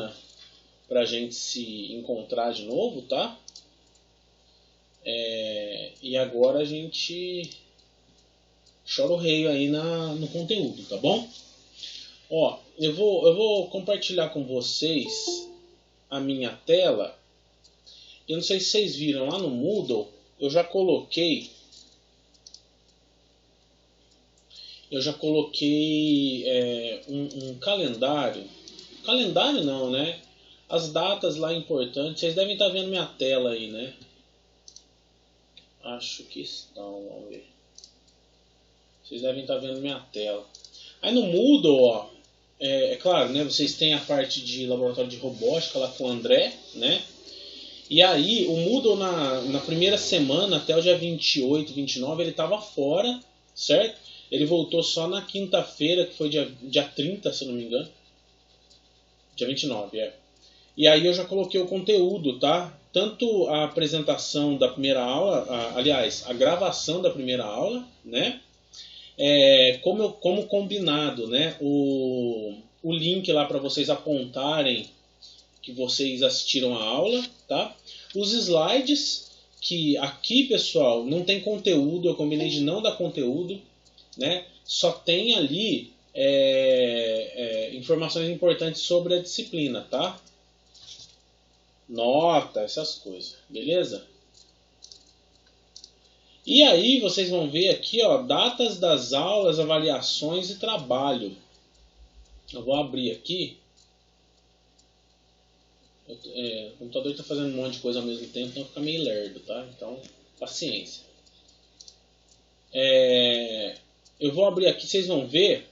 semana pra gente se encontrar de novo, tá? E agora a gente chora o rei aí no conteúdo, tá bom? Ó, eu vou compartilhar com vocês a minha tela. Eu não sei se vocês viram lá no Moodle, eu já coloquei um calendário. Calendário não, né? As datas lá importantes. Vocês devem estar vendo minha tela aí, né? Acho que estão, vamos ver. Vocês devem estar vendo minha tela. Aí no Moodle, ó, é claro, né? Vocês têm a parte de laboratório de robótica lá com o André, né? E aí o Moodle na primeira semana, até o dia 28, 29, ele estava fora, certo? Ele voltou só na quinta-feira, que foi dia 30, se não me engano. Dia 29, é. E aí eu já coloquei o conteúdo, tá? Tanto a apresentação da primeira aula, aliás, a gravação da primeira aula, né? Como combinado, né? O link lá para vocês apontarem que vocês assistiram a aula, tá? Os slides, que aqui, pessoal, não tem conteúdo, eu combinei de não dar conteúdo, né? Só tem ali informações importantes sobre a disciplina, tá? Nota, essas coisas, beleza? E aí vocês vão ver aqui, ó, datas das aulas, avaliações e trabalho. Eu vou abrir aqui. O computador está fazendo um monte de coisa ao mesmo tempo, então fica meio lerdo, tá? Então, paciência. Eu vou abrir aqui, vocês vão ver.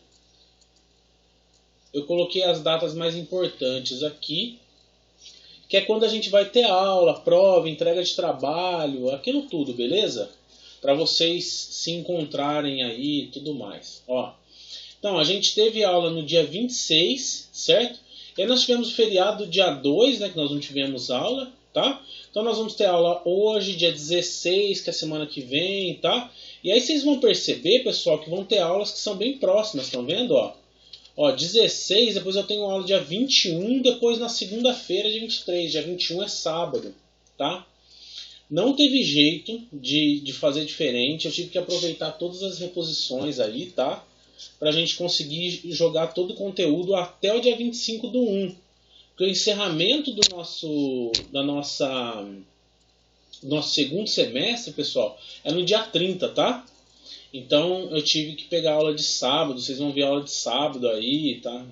Eu coloquei as datas mais importantes aqui, que é quando a gente vai ter aula, prova, entrega de trabalho, aquilo tudo, beleza? Para vocês se encontrarem aí e tudo mais. Ó, então, a gente teve aula no dia 26, certo? E aí nós tivemos o feriado dia 2, né, que nós não tivemos aula, tá? Então nós vamos ter aula hoje, dia 16, que é a semana que vem, tá? E aí vocês vão perceber, pessoal, que vão ter aulas que são bem próximas, estão vendo, ó? Ó, 16, depois eu tenho aula dia 21, depois na segunda-feira, dia 23. Dia 21 é sábado, tá? Não teve jeito de fazer diferente, eu tive que aproveitar todas as reposições aí, tá? Pra gente conseguir jogar todo o conteúdo até o dia 25 do 1. Porque o encerramento do nosso segundo semestre, pessoal, é no dia 30, tá? Então eu tive que pegar aula de sábado, vocês vão ver aula de sábado aí, tá?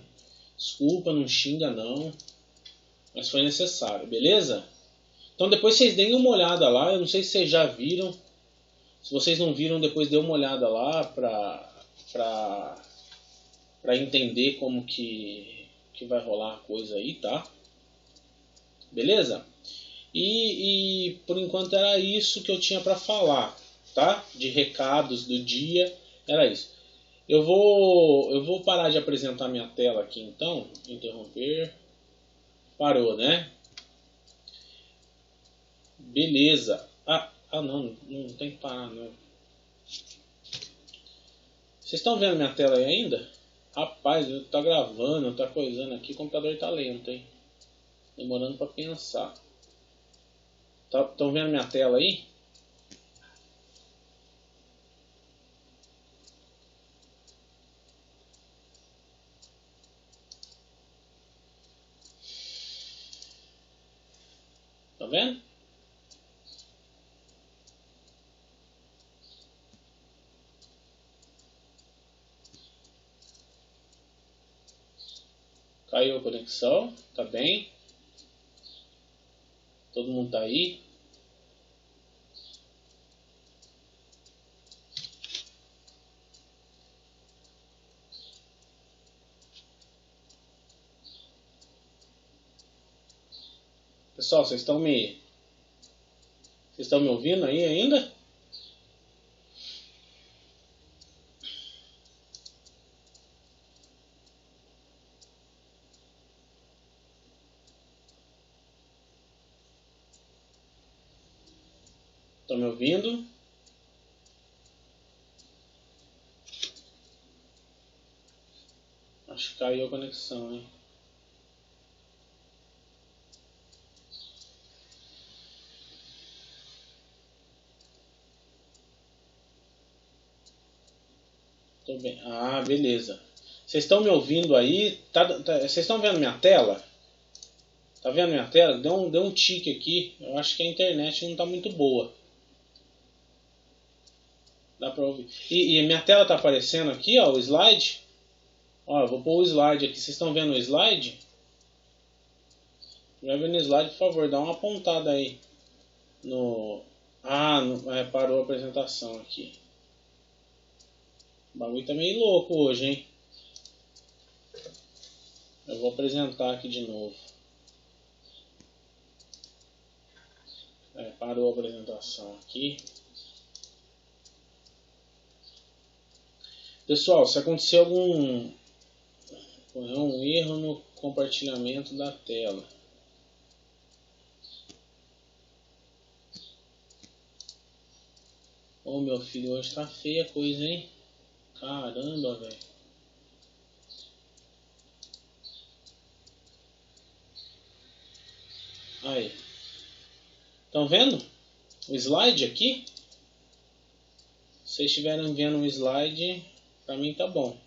Desculpa, não xinga não, mas foi necessário, beleza? Então depois vocês deem uma olhada lá, eu não sei se vocês já viram. Se vocês não viram, depois dê uma olhada lá pra entender como que vai rolar a coisa aí, tá? Beleza? E por enquanto era isso que eu tinha pra falar, tá? De recados do dia, era isso. Eu vou parar de apresentar minha tela aqui então. Interromper. Parou, né? Beleza. Não tem que parar não. Vocês estão vendo minha tela aí ainda? Rapaz, tá gravando, tá coisando aqui, o computador tá lento, hein? Demorando pra pensar. Estão vendo minha tela aí? Tá vendo? Caiu a conexão, tá bem? Todo mundo tá aí? Pessoal, vocês estão me ouvindo aí ainda? Estão me ouvindo? Acho que caiu a conexão, hein? Tô bem. Ah, beleza. Vocês estão me ouvindo aí? Vocês estão vendo minha tela? Tá vendo minha tela? Deu um tique aqui. Eu acho que a internet não tá muito boa. Dá pra ouvir. E minha tela tá aparecendo aqui, ó, o slide. Ó, eu vou pôr o slide aqui. Vocês estão vendo o slide? Já vendo o slide, por favor, dá uma apontada aí. Parou a apresentação aqui. O bagulho tá meio louco hoje, hein? Eu vou apresentar aqui de novo. Parou a apresentação aqui. Pessoal, se acontecer algum erro no compartilhamento da tela. Ô, meu filho, hoje tá feia a coisa, hein? Caramba, velho. Aí. Estão vendo o slide aqui? Se vocês estiverem vendo o slide, pra mim tá bom.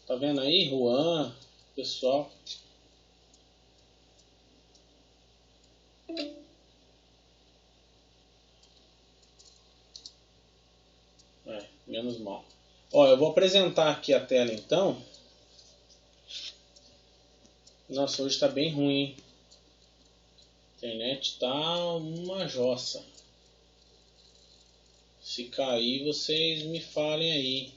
Tá vendo aí, Juan, pessoal? Menos mal. Ó, eu vou apresentar aqui a tela então. Nossa, hoje tá bem ruim, hein? A internet tá uma jossa. Se cair, vocês me falem aí.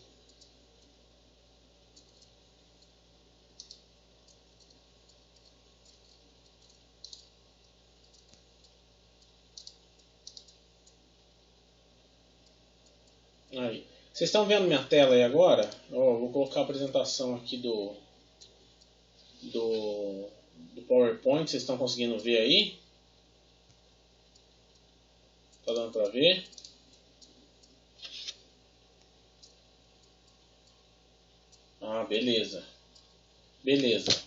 Aí. Vocês estão vendo minha tela aí agora? Ó, vou colocar a apresentação aqui do PowerPoint. Vocês estão conseguindo ver aí? Tá dando pra ver? Ah, beleza. Beleza.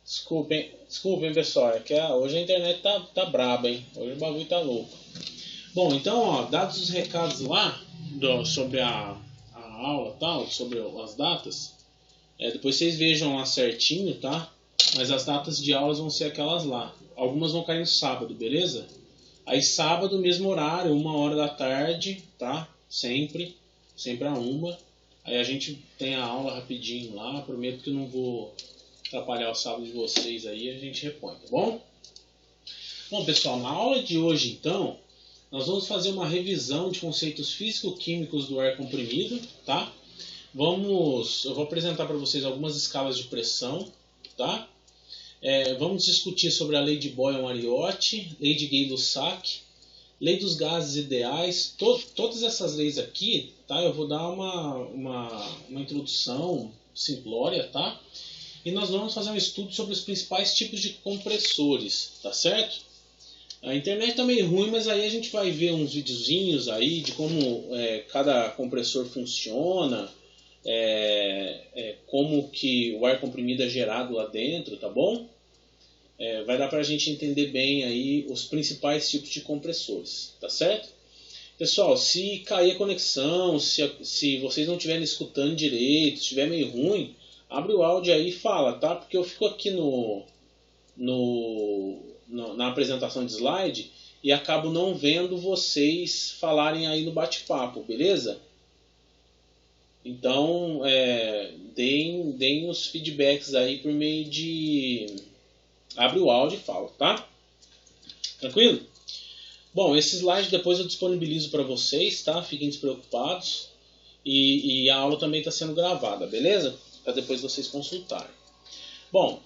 Desculpem pessoal, é que hoje a internet tá braba, hein? Hoje o bagulho tá louco. Bom, então, ó, dados os recados lá sobre a aula, tal, sobre as datas, depois vocês vejam lá certinho, tá? Mas as datas de aulas vão ser aquelas lá. Algumas vão cair no sábado, beleza? Aí sábado, mesmo horário, 1h da tarde, tá? Sempre a 1h. Aí a gente tem a aula rapidinho lá. Prometo que eu não vou atrapalhar o sábado de vocês aí. A gente repõe, tá bom? Bom, pessoal, na aula de hoje, então, nós vamos fazer uma revisão de conceitos físico-químicos do ar comprimido, tá? Eu vou apresentar para vocês algumas escalas de pressão, tá? Vamos discutir sobre a lei de Boyle-Mariotti, lei de Gay-Lussac, lei dos gases ideais, todas essas leis aqui, tá? Eu vou dar uma introdução simplória, tá? E nós vamos fazer um estudo sobre os principais tipos de compressores, tá certo? A internet tá meio ruim, mas aí a gente vai ver uns videozinhos aí de como cada compressor funciona, como que o ar comprimido é gerado lá dentro, tá bom? Vai dar pra gente entender bem aí os principais tipos de compressores, tá certo? Pessoal, se cair a conexão, se vocês não estiverem escutando direito, se estiver meio ruim, abre o áudio aí e fala, tá? Porque eu fico aqui na apresentação de slide e acabo não vendo vocês falarem aí no bate-papo, beleza? Então, deem os feedbacks aí por meio de... Abre o áudio e fala, tá? Tranquilo? Bom, esse slide depois eu disponibilizo para vocês, tá? Fiquem despreocupados. E a aula também está sendo gravada, beleza? Para depois vocês consultarem. Bom,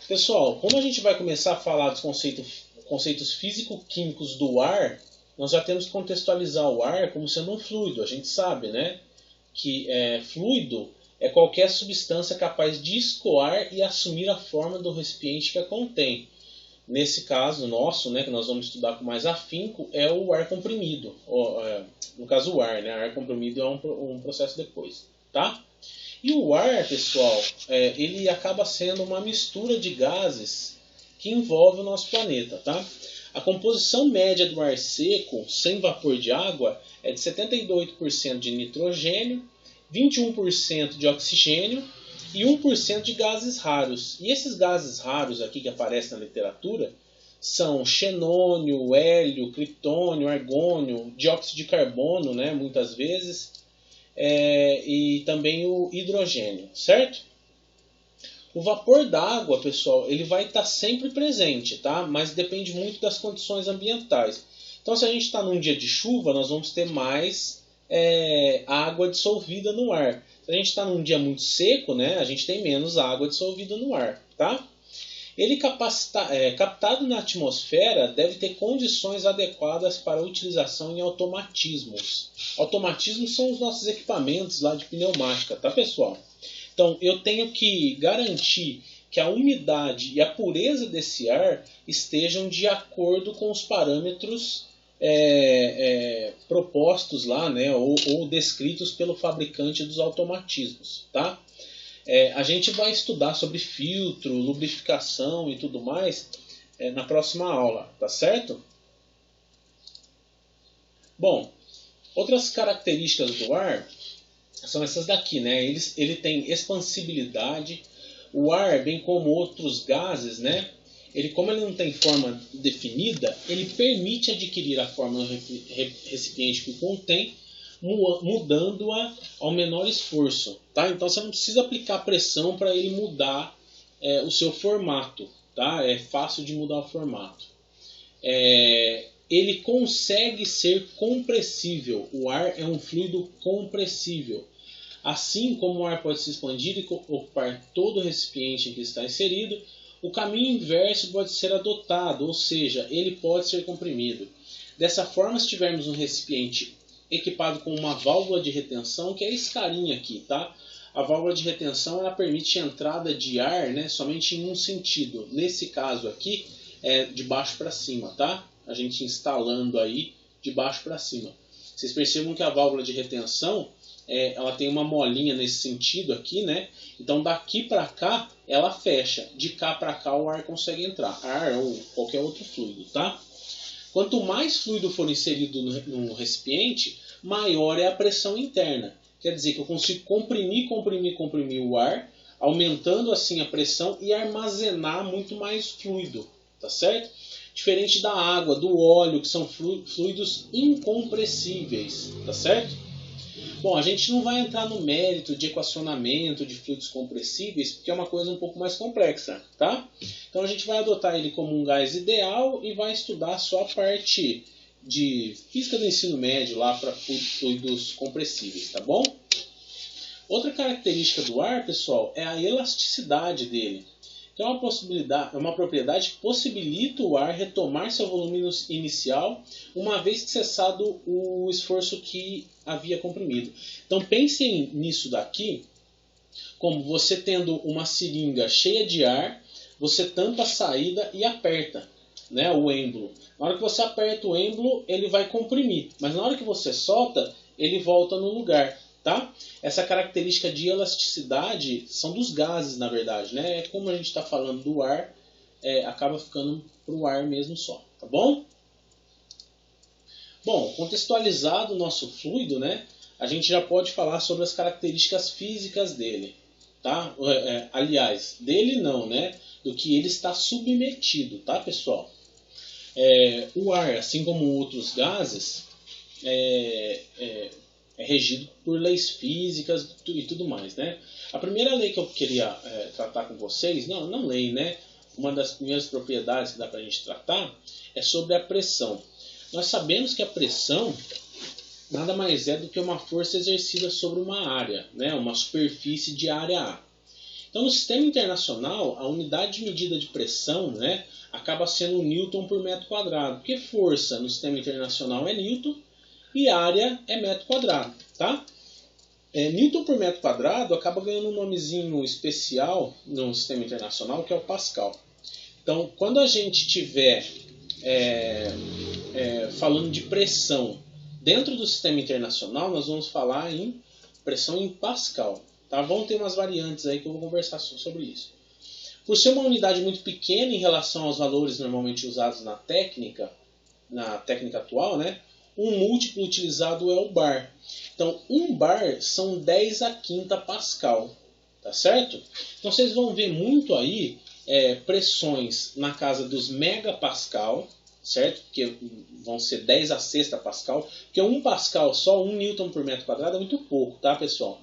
pessoal, como a gente vai começar a falar dos conceitos físico-químicos do ar, nós já temos que contextualizar o ar como sendo um fluido. A gente sabe, né? Que fluido é qualquer substância capaz de escoar e assumir a forma do recipiente que a contém. Nesse caso nosso, né, que nós vamos estudar com mais afinco, é o ar comprimido. No caso o ar, né? Ar comprimido é um processo depois, tá? E o ar, pessoal, ele acaba sendo uma mistura de gases que envolve o nosso planeta, tá? A composição média do ar seco, sem vapor de água, é de 78% de nitrogênio, 21% de oxigênio e 1% de gases raros. E esses gases raros aqui que aparecem na literatura são xenônio, hélio, criptônio, argônio, dióxido de carbono, né, muitas vezes, e também o hidrogênio, certo? O vapor d'água, pessoal, ele vai estar sempre presente, tá? Mas depende muito das condições ambientais. Então, se a gente está num dia de chuva, nós vamos ter mais água dissolvida no ar. Se a gente está num dia muito seco, né, a gente tem menos água dissolvida no ar, tá? Ele captado na atmosfera deve ter condições adequadas para utilização em automatismos. Automatismos são os nossos equipamentos lá de pneumática, tá, pessoal? Então, eu tenho que garantir que a umidade e a pureza desse ar estejam de acordo com os parâmetros propostos lá, né, ou descritos pelo fabricante dos automatismos, tá? A gente vai estudar sobre filtro, lubrificação e tudo mais na próxima aula, tá certo? Bom, outras características do ar são essas daqui, né? Ele tem expansibilidade. O ar, bem como outros gases, né? Como ele não tem forma definida, ele permite adquirir a forma do recipiente que o contém, mudando-a ao menor esforço, tá? Então você não precisa aplicar pressão para ele mudar o seu formato, tá? É fácil de mudar o formato. Ele consegue ser compressível. O ar é um fluido compressível. Assim como o ar pode se expandir e ocupar todo o recipiente em que está inserido, o caminho inverso pode ser adotado, ou seja, ele pode ser comprimido. Dessa forma, se tivermos um recipiente equipado com uma válvula de retenção, que é esse carinha aqui, tá? A válvula de retenção ela permite a entrada de ar, né, somente em um sentido. Nesse caso aqui, é de baixo para cima, tá? A gente instalando aí de baixo para cima. Vocês percebam que a válvula de retenção ela tem uma molinha nesse sentido aqui, né? Então daqui para cá ela fecha, de cá para cá o ar consegue entrar, ar ou qualquer outro fluido, tá? Quanto mais fluido for inserido no recipiente, maior é a pressão interna. Quer dizer que eu consigo comprimir o ar, aumentando assim a pressão e armazenar muito mais fluido, tá certo? Diferente da água, do óleo, que são fluidos incompressíveis, tá certo? Bom, a gente não vai entrar no mérito de equacionamento de fluidos compressíveis, porque é uma coisa um pouco mais complexa, tá? Então a gente vai adotar ele como um gás ideal e vai estudar só a parte de física do ensino médio lá para fluidos compressíveis, tá bom? Outra característica do ar, pessoal, é a elasticidade dele. Então é uma propriedade que possibilita o ar retomar seu volume inicial, uma vez que cessado o esforço que havia comprimido. Então pensem nisso daqui, como você tendo uma seringa cheia de ar, você tampa a saída e aperta, né, o êmbolo. Na hora que você aperta o êmbolo, ele vai comprimir, mas na hora que você solta, ele volta no lugar. Tá? Essa característica de elasticidade são dos gases, na verdade, né? Como a gente está falando do ar, acaba ficando para o ar mesmo só, tá bom? Bom, contextualizado o nosso fluido, né? A gente já pode falar sobre as características físicas dele, tá? Aliás, dele não, né? Do que ele está submetido, tá, pessoal? O ar, assim como outros gases, é regido por leis físicas e tudo mais, né? A primeira lei que eu queria tratar com vocês, não lei, né? Uma das primeiras propriedades que dá para a gente tratar é sobre a pressão. Nós sabemos que a pressão nada mais é do que uma força exercida sobre uma área, né? Uma superfície de área A. Então, no sistema internacional, a unidade de medida de pressão, né, acaba sendo Newton por metro quadrado, porque força no sistema internacional é Newton, e área é metro quadrado, tá? Newton por metro quadrado acaba ganhando um nomezinho especial no sistema internacional, que é o Pascal. Então, quando a gente estiver falando de pressão dentro do sistema internacional, nós vamos falar em pressão em Pascal. Tá? Vão ter umas variantes aí que eu vou conversar sobre isso. Por ser uma unidade muito pequena em relação aos valores normalmente usados na técnica atual, né, um múltiplo utilizado é o bar. Então, 1 bar são 10 a quinta Pascal, tá certo? Então, vocês vão ver muito aí pressões na casa dos megapascal, certo? Porque vão ser 10 a sexta Pascal, porque 1 Pascal, só 1 Newton por metro quadrado é muito pouco, tá, pessoal?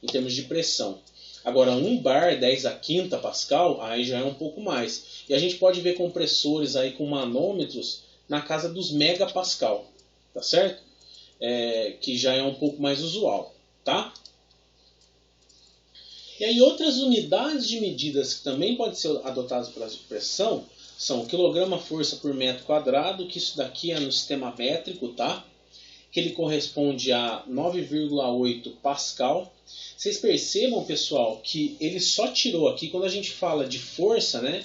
Em termos de pressão. Agora, 1 bar, 10 a quinta Pascal, aí já é um pouco mais. E a gente pode ver compressores aí com manômetros na casa dos megapascal, tá certo? Que já é um pouco mais usual, tá? E aí outras unidades de medidas que também podem ser adotadas para a pressão são o quilograma-força por metro quadrado, que isso daqui é no sistema métrico, tá? Que ele corresponde a 9,8 Pascal. Vocês percebam, pessoal, que ele só tirou aqui, quando a gente fala de força, né?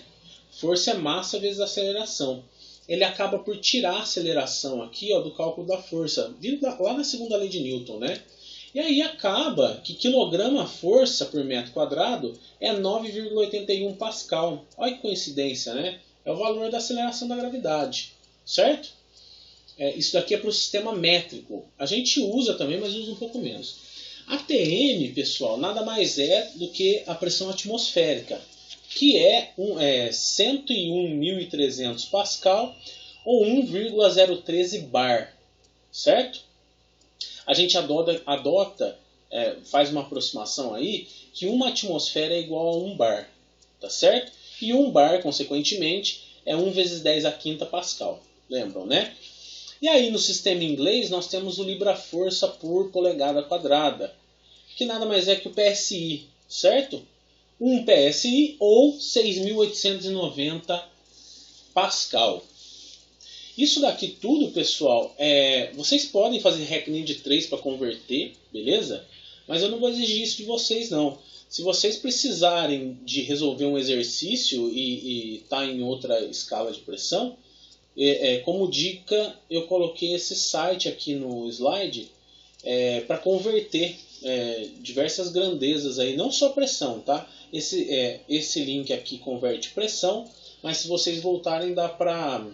Força é massa vezes aceleração. Ele acaba por tirar a aceleração aqui, ó, do cálculo da força, vindo lá na segunda lei de Newton, né? E aí acaba que quilograma-força por metro quadrado é 9,81 Pascal. Olha que coincidência, né? É o valor da aceleração da gravidade, certo? Isso daqui é para o sistema métrico. A gente usa também, mas usa um pouco menos. A TM, pessoal, nada mais é do que a pressão atmosférica, que é 101.300 Pascal ou 1,013 bar, certo? A gente faz uma aproximação aí, que uma atmosfera é igual a 1 bar, tá certo? E 1 bar, consequentemente, é 1 vezes 10 a quinta Pascal, lembram, né? E aí no sistema inglês nós temos o libra-força por polegada quadrada, que nada mais é que o PSI, certo? 1 PSI ou 6.890 Pascal. Isso daqui tudo, pessoal, vocês podem fazer RECNIM de 3 para converter, beleza? Mas eu não vou exigir isso de vocês, não. Se vocês precisarem de resolver um exercício e tá em outra escala de pressão, como dica, eu coloquei esse site aqui no slide para converter diversas grandezas aí, não só pressão, tá? Esse link aqui converte pressão, mas se vocês voltarem dá para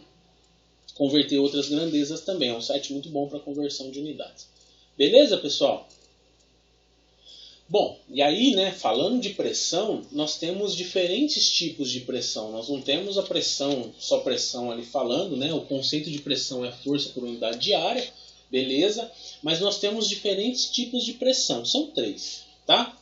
converter outras grandezas também. É um site muito bom para conversão de unidades. Beleza, pessoal? Bom, e aí, né, falando de pressão, nós temos diferentes tipos de pressão. Nós não temos a pressão, só pressão ali falando, né? O conceito de pressão é força por unidade de área, beleza? Mas nós temos diferentes tipos de pressão, são 3, tá?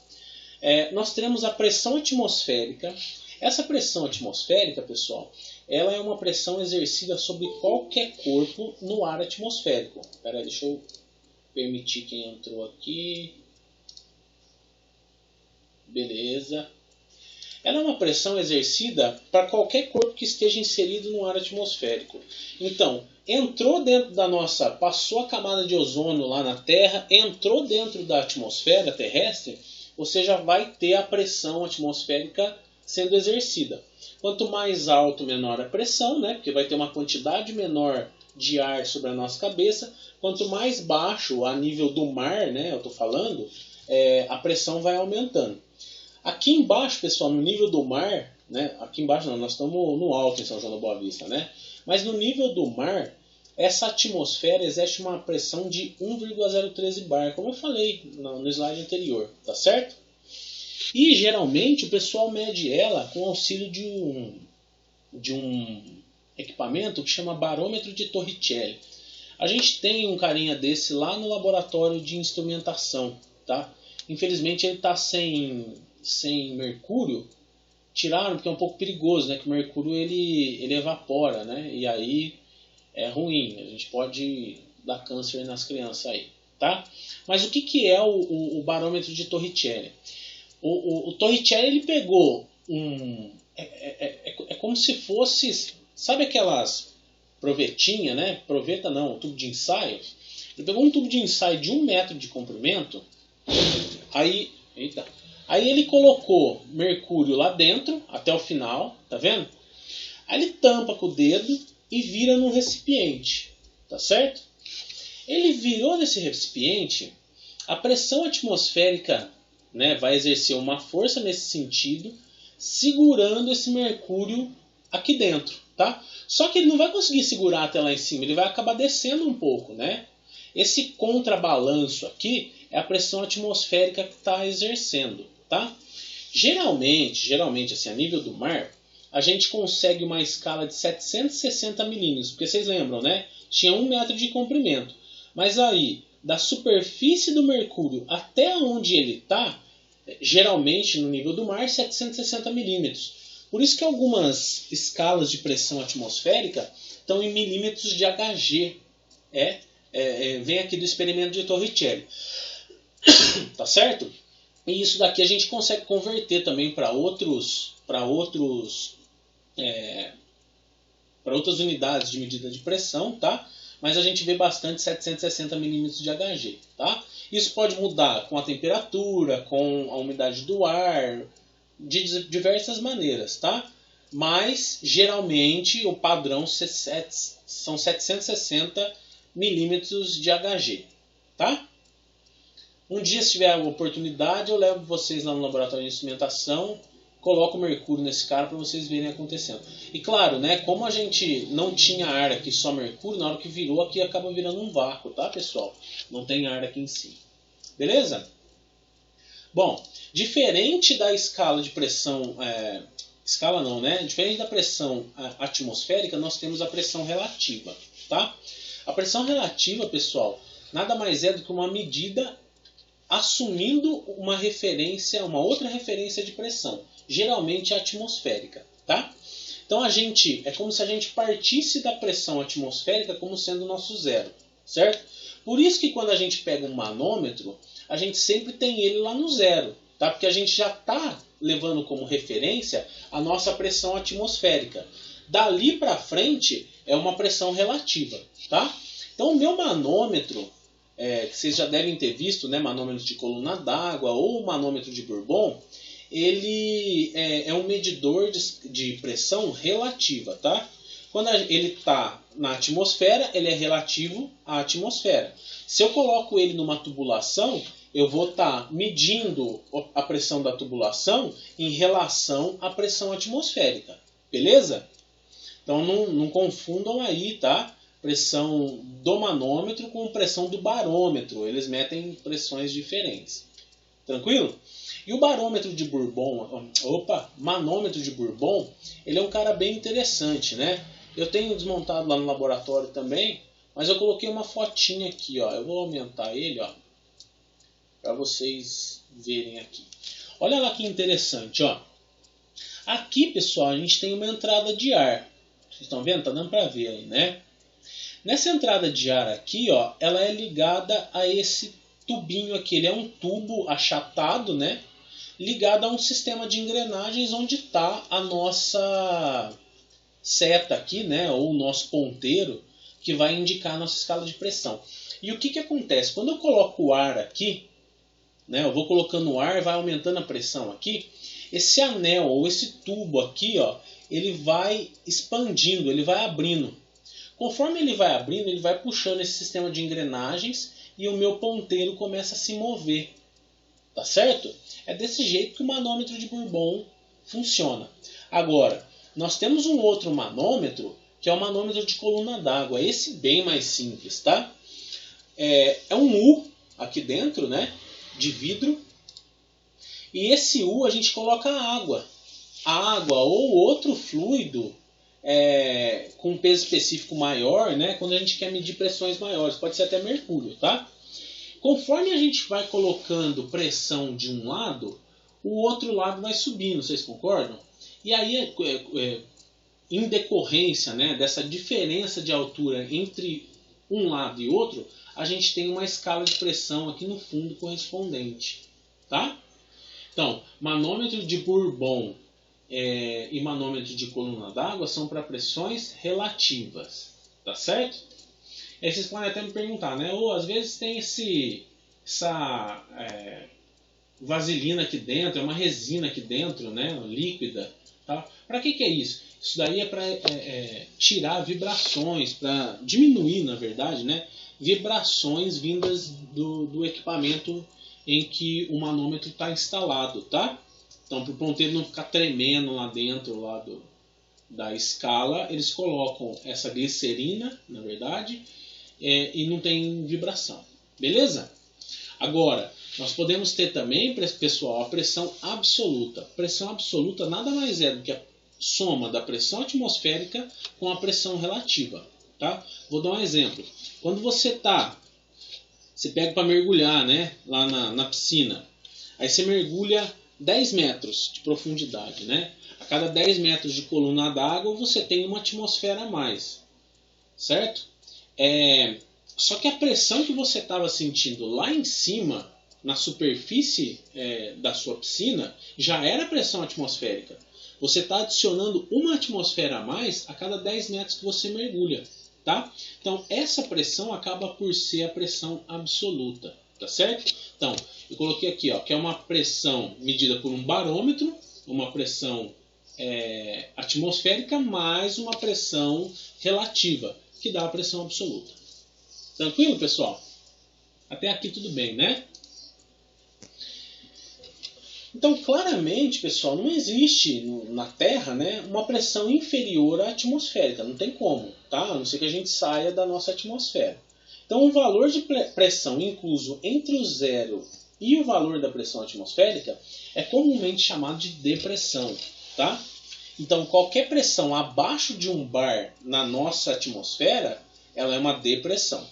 Nós temos a pressão atmosférica. Essa pressão atmosférica, pessoal, ela é uma pressão exercida sobre qualquer corpo no ar atmosférico. Espera aí, deixa eu permitir quem entrou aqui. Beleza. Ela é uma pressão exercida para qualquer corpo que esteja inserido no ar atmosférico. Então, entrou dentro da passou a camada de ozônio lá na Terra, entrou dentro da atmosfera terrestre, você já vai ter a pressão atmosférica sendo exercida. Quanto mais alto, menor a pressão, né? Porque vai ter uma quantidade menor de ar sobre a nossa cabeça. Quanto mais baixo, a nível do mar, né? Eu estou falando, a pressão vai aumentando. Aqui embaixo, pessoal, no nível do mar, né? Aqui embaixo não, nós estamos no alto em São João da Boa Vista, né? Mas no nível do mar, essa atmosfera exerce uma pressão de 1,013 bar, como eu falei no slide anterior, tá certo? E geralmente o pessoal mede ela com auxílio de um equipamento que chama barômetro de Torricelli. A gente tem um carinha desse lá no laboratório de instrumentação, tá? Infelizmente ele está sem mercúrio. Tiraram porque é um pouco perigoso, né? Que o mercúrio ele evapora, né? E aí é ruim. A gente pode dar câncer nas crianças aí, tá? Mas o que é o barômetro de Torricelli? O Torricelli ele pegou é como se fosse, sabe aquelas provetinha, né? Proveta não, tubo de ensaio. Ele pegou um tubo de ensaio de 1 metro de comprimento. Aí ele colocou mercúrio lá dentro até o final, tá vendo? Aí ele tampa com o dedo e vira num recipiente, tá certo? Ele virou nesse recipiente, a pressão atmosférica, né, vai exercer uma força nesse sentido, segurando esse mercúrio aqui dentro, tá? Só que ele não vai conseguir segurar até lá em cima, ele vai acabar descendo um pouco, né? Esse contrabalanço aqui é a pressão atmosférica que está exercendo, tá? Geralmente, assim, a nível do mar, a gente consegue uma escala de 760 milímetros, porque vocês lembram, né? Tinha 1 metro de comprimento. Mas aí, da superfície do mercúrio até onde ele está, geralmente no nível do mar, 760 milímetros. Por isso que algumas escalas de pressão atmosférica estão em milímetros de Hg. Vem aqui do experimento de Torricelli. Tá certo? E isso daqui a gente consegue converter também para outras unidades de medida de pressão, tá? Mas a gente vê bastante 760 milímetros de Hg, tá? Isso pode mudar com a temperatura, com a umidade do ar, de diversas maneiras, tá? Mas geralmente o padrão são 760 milímetros de Hg, tá? Um dia, se tiver a oportunidade, eu levo vocês lá no laboratório de instrumentação, coloco o mercúrio nesse cara para vocês verem acontecendo. E claro, né, como a gente não tinha ar aqui, só mercúrio, na hora que virou aqui acaba virando um vácuo, tá, pessoal? Não tem ar aqui em si. Beleza? Bom, diferente da escala de pressão... escala não, né? Diferente da pressão atmosférica, nós temos a pressão relativa, tá? A pressão relativa, pessoal, nada mais é do que uma medida assumindo uma outra referência de pressão, geralmente atmosférica, tá? Então é como se a gente partisse da pressão atmosférica como sendo o nosso zero, certo? Por isso que quando a gente pega um manômetro, a gente sempre tem ele lá no zero, tá? Porque a gente já está levando como referência a nossa pressão atmosférica. Dali para frente é uma pressão relativa, tá? Então o meu manômetro, que vocês já devem ter visto, né, manômetro de coluna d'água ou manômetro de Bourbon, ele é um medidor de pressão relativa, tá? Quando ele está na atmosfera, ele é relativo à atmosfera. Se eu coloco ele numa tubulação, eu vou estar medindo a pressão da tubulação em relação à pressão atmosférica, beleza? Então não confundam aí, tá? Pressão do manômetro com pressão do barômetro. Eles metem pressões diferentes. Tranquilo? E o barômetro de Bourbon, manômetro de Bourbon, ele é um cara bem interessante, né? Eu tenho desmontado lá no laboratório também, mas eu coloquei uma fotinha aqui, ó. Eu vou aumentar ele, ó, para vocês verem aqui. Olha lá que interessante, ó. Aqui, pessoal, a gente tem uma entrada de ar. Vocês estão vendo? Tá dando para ver aí, né? Nessa entrada de ar aqui, ó, ela é ligada a esse tubinho aqui. Ele é um tubo achatado, né? Ligado a um sistema de engrenagens onde está a nossa seta aqui, né? Ou o nosso ponteiro, que vai indicar a nossa escala de pressão. E o que acontece? Quando eu coloco o ar aqui, né? Eu vou colocando o ar e vai aumentando a pressão aqui. Esse anel ou esse tubo aqui, ó, ele vai expandindo, ele vai abrindo. Conforme ele vai abrindo, ele vai puxando esse sistema de engrenagens e o meu ponteiro começa a se mover. Tá certo? É desse jeito que o manômetro de Bourbon funciona. Agora, nós temos um outro manômetro, que é o manômetro de coluna d'água. Esse bem mais simples, tá? É um U aqui dentro, né? De vidro. E esse U a gente coloca água. Água ou outro fluido com um peso específico maior, né, quando a gente quer medir pressões maiores, pode ser até mercúrio, tá? Conforme a gente vai colocando pressão de um lado, o outro lado vai subindo, vocês concordam? E aí, em decorrência, né, dessa diferença de altura entre um lado e outro, a gente tem uma escala de pressão aqui no fundo correspondente, tá? Então, manômetro de Bourbon e manômetro de coluna d'água são para pressões relativas, tá certo? E aí vocês podem até me perguntar, né? Ou às vezes tem essa vaselina aqui dentro, é uma resina aqui dentro, né? Líquida. Tá? Para que é isso? Isso daí é para tirar vibrações, para diminuir, na verdade, né? Vibrações vindas do equipamento em que o manômetro está instalado, tá? Então, para o ponteiro não ficar tremendo lá dentro da escala, eles colocam essa glicerina, na verdade, e não tem vibração. Beleza? Agora, nós podemos ter também, pessoal, a pressão absoluta. Pressão absoluta nada mais é do que a soma da pressão atmosférica com a pressão relativa. Tá? Vou dar um exemplo. Quando você pega para mergulhar, né, lá na piscina, aí você mergulha 10 metros de profundidade, né? A cada 10 metros de coluna d'água você tem uma atmosfera a mais, certo? Só que a pressão que você estava sentindo lá em cima, na superfície da sua piscina, já era pressão atmosférica. Você está adicionando uma atmosfera a mais a cada 10 metros que você mergulha. Tá? Então, essa pressão acaba por ser a pressão absoluta. Tá certo? Então, eu coloquei aqui, ó, que é uma pressão medida por um barômetro, uma pressão atmosférica, mais uma pressão relativa, que dá a pressão absoluta. Tranquilo, pessoal? Até aqui tudo bem, né? Então, claramente, pessoal, não existe na Terra, né, uma pressão inferior à atmosférica. Não tem como, tá? A não ser que a gente saia da nossa atmosfera. Então, o valor de pressão incluso entre o zero e o valor da pressão atmosférica é comumente chamado de depressão, tá? Então, qualquer pressão abaixo de um bar na nossa atmosfera, ela é uma depressão.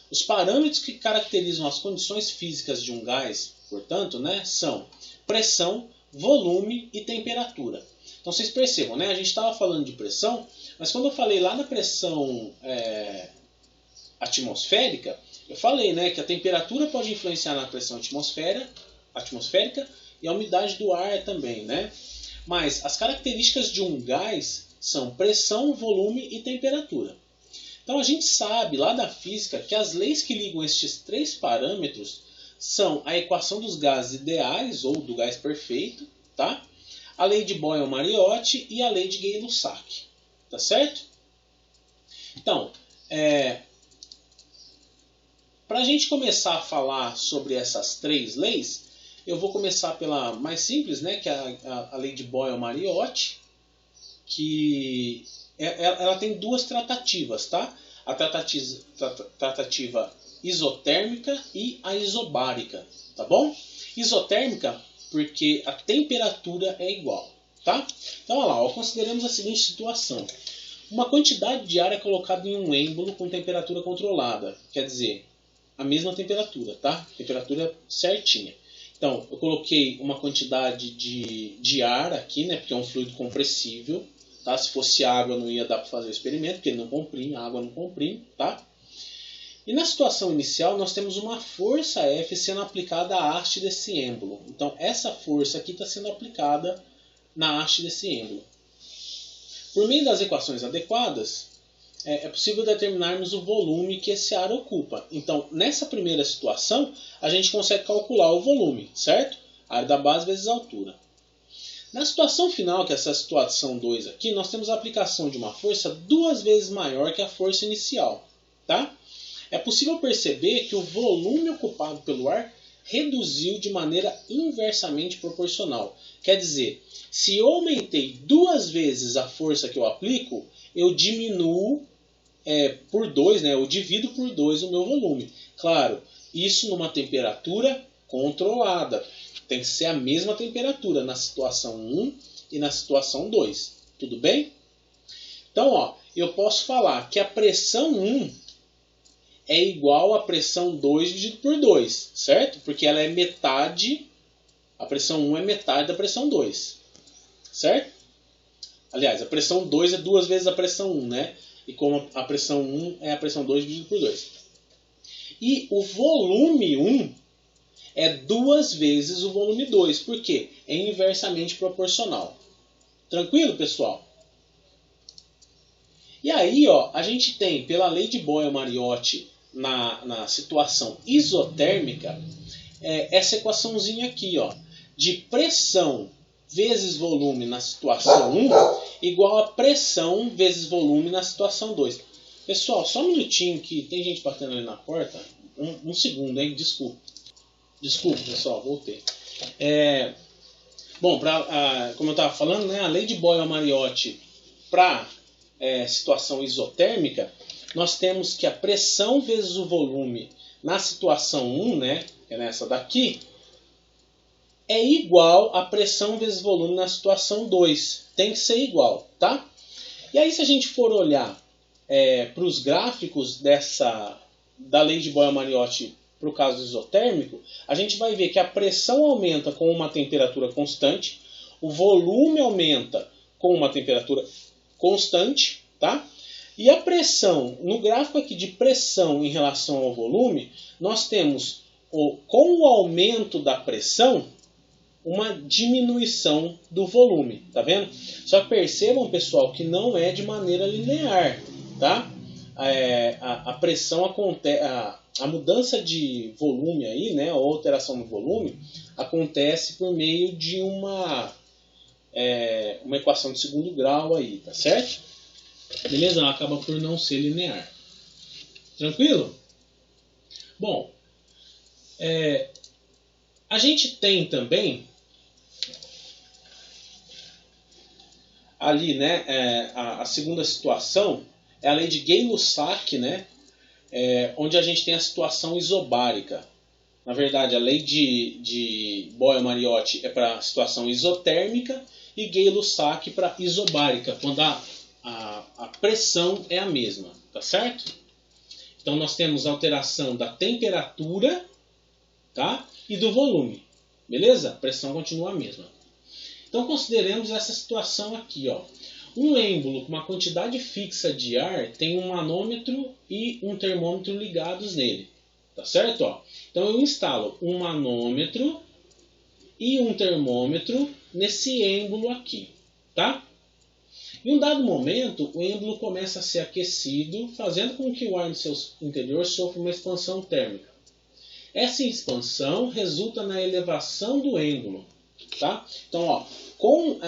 Os parâmetros que caracterizam as condições físicas de um gás, portanto, né, são pressão, volume e temperatura. Então vocês percebam, né? A gente estava falando de pressão, mas quando eu falei lá na pressão atmosférica, eu falei, né, que a temperatura pode influenciar na pressão atmosférica e a umidade do ar também, né? Mas as características de um gás são pressão, volume e temperatura. Então a gente sabe lá da física que as leis que ligam estes três parâmetros são a equação dos gases ideais, ou do gás perfeito, tá? A lei de Boyle-Mariotti e a lei de Gay-Lussac. Tá certo? Então, para a gente começar a falar sobre essas três leis, eu vou começar pela mais simples, né, que é a lei de Boyle-Mariotti, que ela tem duas tratativas, tá? A tratativa isotérmica e a isobárica, tá bom? Isotérmica porque a temperatura é igual, tá? Então, olha lá, ó, consideremos a seguinte situação. Uma quantidade de ar é colocada em um êmbolo com temperatura controlada, quer dizer, a mesma temperatura, tá? Temperatura certinha. Então, eu coloquei uma quantidade de ar aqui, né, porque é um fluido compressível, tá? Se fosse água não ia dar para fazer o experimento, porque ele não comprime, a água não comprime, tá? E na situação inicial, nós temos uma força F sendo aplicada à haste desse êmbolo. Então, essa força aqui está sendo aplicada na haste desse êmbolo. Por meio das equações adequadas, é possível determinarmos o volume que esse ar ocupa. Então, nessa primeira situação, a gente consegue calcular o volume, certo? Área da base vezes a altura. Na situação final, que é essa situação 2 aqui, nós temos a aplicação de uma força 2 vezes maior que a força inicial, tá? É possível perceber que o volume ocupado pelo ar reduziu de maneira inversamente proporcional. Quer dizer, se eu aumentei 2 vezes a força que eu aplico, eu diminuo por 2, né? Eu divido por 2 o meu volume. Claro, isso numa temperatura controlada. Tem que ser a mesma temperatura na situação 1 e na situação 2. Tudo bem? Então, ó, eu posso falar que a pressão 1 é igual à pressão 2 dividido por 2, certo? Porque ela é metade, a pressão 1 é metade da pressão 2, certo? Aliás, a pressão 2 é 2 vezes a pressão 1, né? E como a pressão 1 é a pressão 2 dividido por 2. E o volume 1 é 2 vezes o volume 2, porque é inversamente proporcional. Tranquilo, pessoal? E aí, ó, a gente tem, pela lei de Boyle-Mariotti, na situação isotérmica, essa equaçãozinha aqui, ó, de pressão vezes volume na situação 1 igual a pressão vezes volume na situação 2. Pessoal, só um minutinho que tem gente batendo ali na porta. Um segundo, hein? Desculpa, pessoal, voltei. Bom, como eu estava falando, né, a lei de Boyle-Mariotti para situação isotérmica, nós temos que a pressão vezes o volume na situação 1, né, que é nessa daqui, é igual a pressão vezes volume na situação 2. Tem que ser igual, tá? E aí, se a gente for olhar para os gráficos da lei de Boyle-Mariotti para o caso isotérmico, a gente vai ver que a pressão aumenta com uma temperatura constante, o volume aumenta com uma temperatura constante, tá? E a pressão, no gráfico aqui de pressão em relação ao volume, nós temos, com o aumento da pressão, uma diminuição do volume, tá vendo? Só que percebam, pessoal, que não é de maneira linear, tá? A pressão acontece, a mudança de volume aí, né, ou alteração no volume, acontece por meio de uma equação de segundo grau aí, tá certo? Beleza? Ela acaba por não ser linear. Tranquilo? Bom, a gente tem também ali, né, a segunda situação é a lei de Gay-Lussac, né, onde a gente tem a situação isobárica. Na verdade, a lei de Boyle-Mariotti é para a situação isotérmica e Gay-Lussac para isobárica, quando a pressão é a mesma, tá certo? Então nós temos a alteração da temperatura, tá, e do volume, beleza? A pressão continua a mesma. Então consideremos essa situação aqui, ó. Um êmbolo com uma quantidade fixa de ar tem um manômetro e um termômetro ligados nele. Tá certo? Ó? Então eu instalo um manômetro e um termômetro nesse êmbolo aqui. Tá? Em um dado momento, o êmbolo começa a ser aquecido, fazendo com que o ar no seu interior sofra uma expansão térmica. Essa expansão resulta na elevação do êmbolo. Tá? Então, ó, com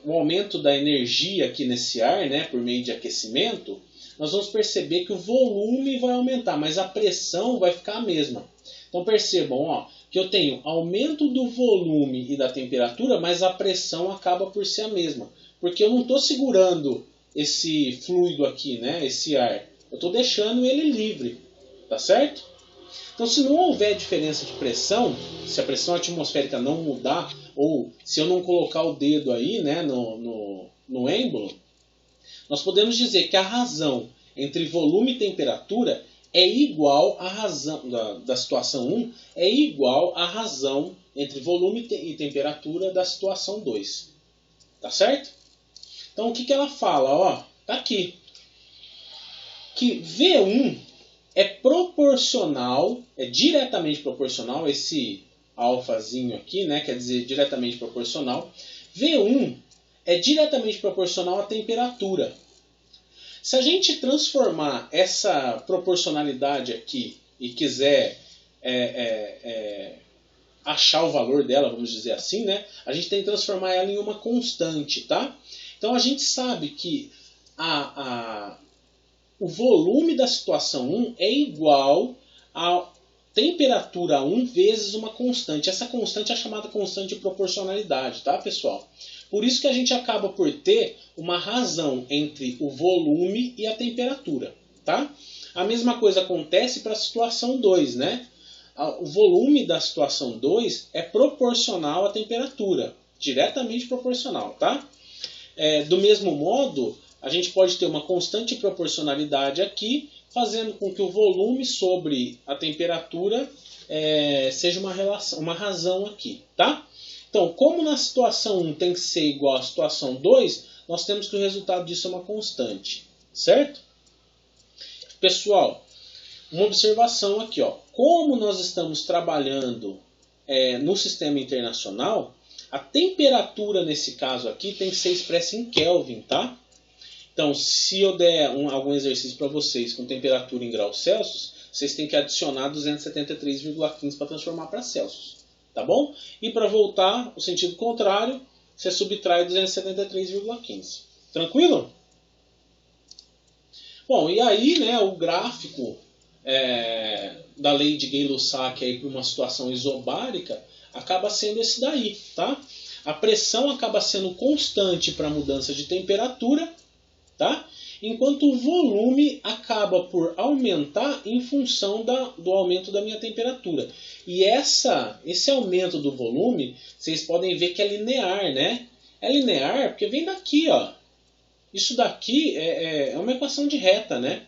o aumento da energia aqui nesse ar, né, por meio de aquecimento, nós vamos perceber que o volume vai aumentar, mas a pressão vai ficar a mesma. Então percebam, ó, que eu tenho aumento do volume e da temperatura, mas a pressão acaba por ser a mesma. Porque eu não estou segurando esse fluido aqui, né, esse ar. Eu estou deixando ele livre. Tá certo? Então, se não houver diferença de pressão, se a pressão atmosférica não mudar, ou se eu não colocar o dedo aí, né, no êmbolo, nós podemos dizer que a razão entre volume e temperatura é igual à razão da situação 1, é igual à razão entre volume e temperatura da situação 2. Tá certo? Então, o que ela fala? Ó, tá aqui. Que V1 é proporcional, é diretamente proporcional, esse alfazinho aqui, né, quer dizer diretamente proporcional. V1 é diretamente proporcional à temperatura. Se a gente transformar essa proporcionalidade aqui e quiser achar o valor dela, vamos dizer assim, né, a gente tem que transformar ela em uma constante, tá? Então a gente sabe que o volume da situação 1 é igual a temperatura 1 vezes uma constante. Essa constante é chamada constante de proporcionalidade, tá, pessoal? Por isso que a gente acaba por ter uma razão entre o volume e a temperatura, tá? A mesma coisa acontece para a situação 2, né? O volume da situação 2 é proporcional à temperatura, diretamente proporcional, tá? Do mesmo modo, a gente pode ter uma constante proporcionalidade aqui, fazendo com que o volume sobre a temperatura seja uma razão aqui, tá? Então, como na situação 1 tem que ser igual à situação 2, nós temos que o resultado disso é uma constante, certo? Pessoal, uma observação aqui, ó. Como nós estamos trabalhando no sistema internacional, a temperatura nesse caso aqui tem que ser expressa em Kelvin, tá? Então, se eu der algum exercício para vocês com temperatura em graus Celsius, vocês têm que adicionar 273,15 para transformar para Celsius. Tá bom? E para voltar o sentido contrário, você subtrai 273,15. Tranquilo? Bom, e aí, né, o gráfico da lei de Gay-Lussac para uma situação isobárica, acaba sendo esse daí, tá? A pressão acaba sendo constante para a mudança de temperatura, tá? Enquanto o volume acaba por aumentar em função do aumento da minha temperatura. E esse aumento do volume, vocês podem ver que é linear, né? É linear porque vem daqui, ó. Isso daqui é uma equação de reta, né?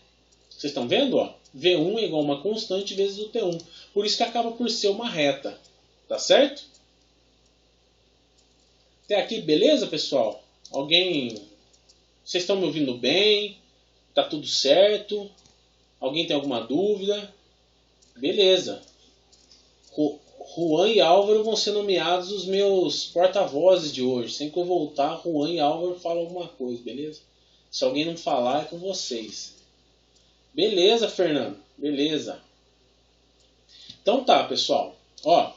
Vocês estão vendo? Ó? V1 é igual a uma constante vezes o T1. Por isso que acaba por ser uma reta. Tá certo? Até aqui, beleza, pessoal? Vocês estão me ouvindo bem? Tá tudo certo? Alguém tem alguma dúvida? Beleza. Juan e Álvaro vão ser nomeados os meus porta-vozes de hoje. Sempre que eu voltar, Juan e Álvaro falam alguma coisa, beleza? Se alguém não falar, é com vocês. Beleza, Fernando? Beleza. Então tá, pessoal. Ó.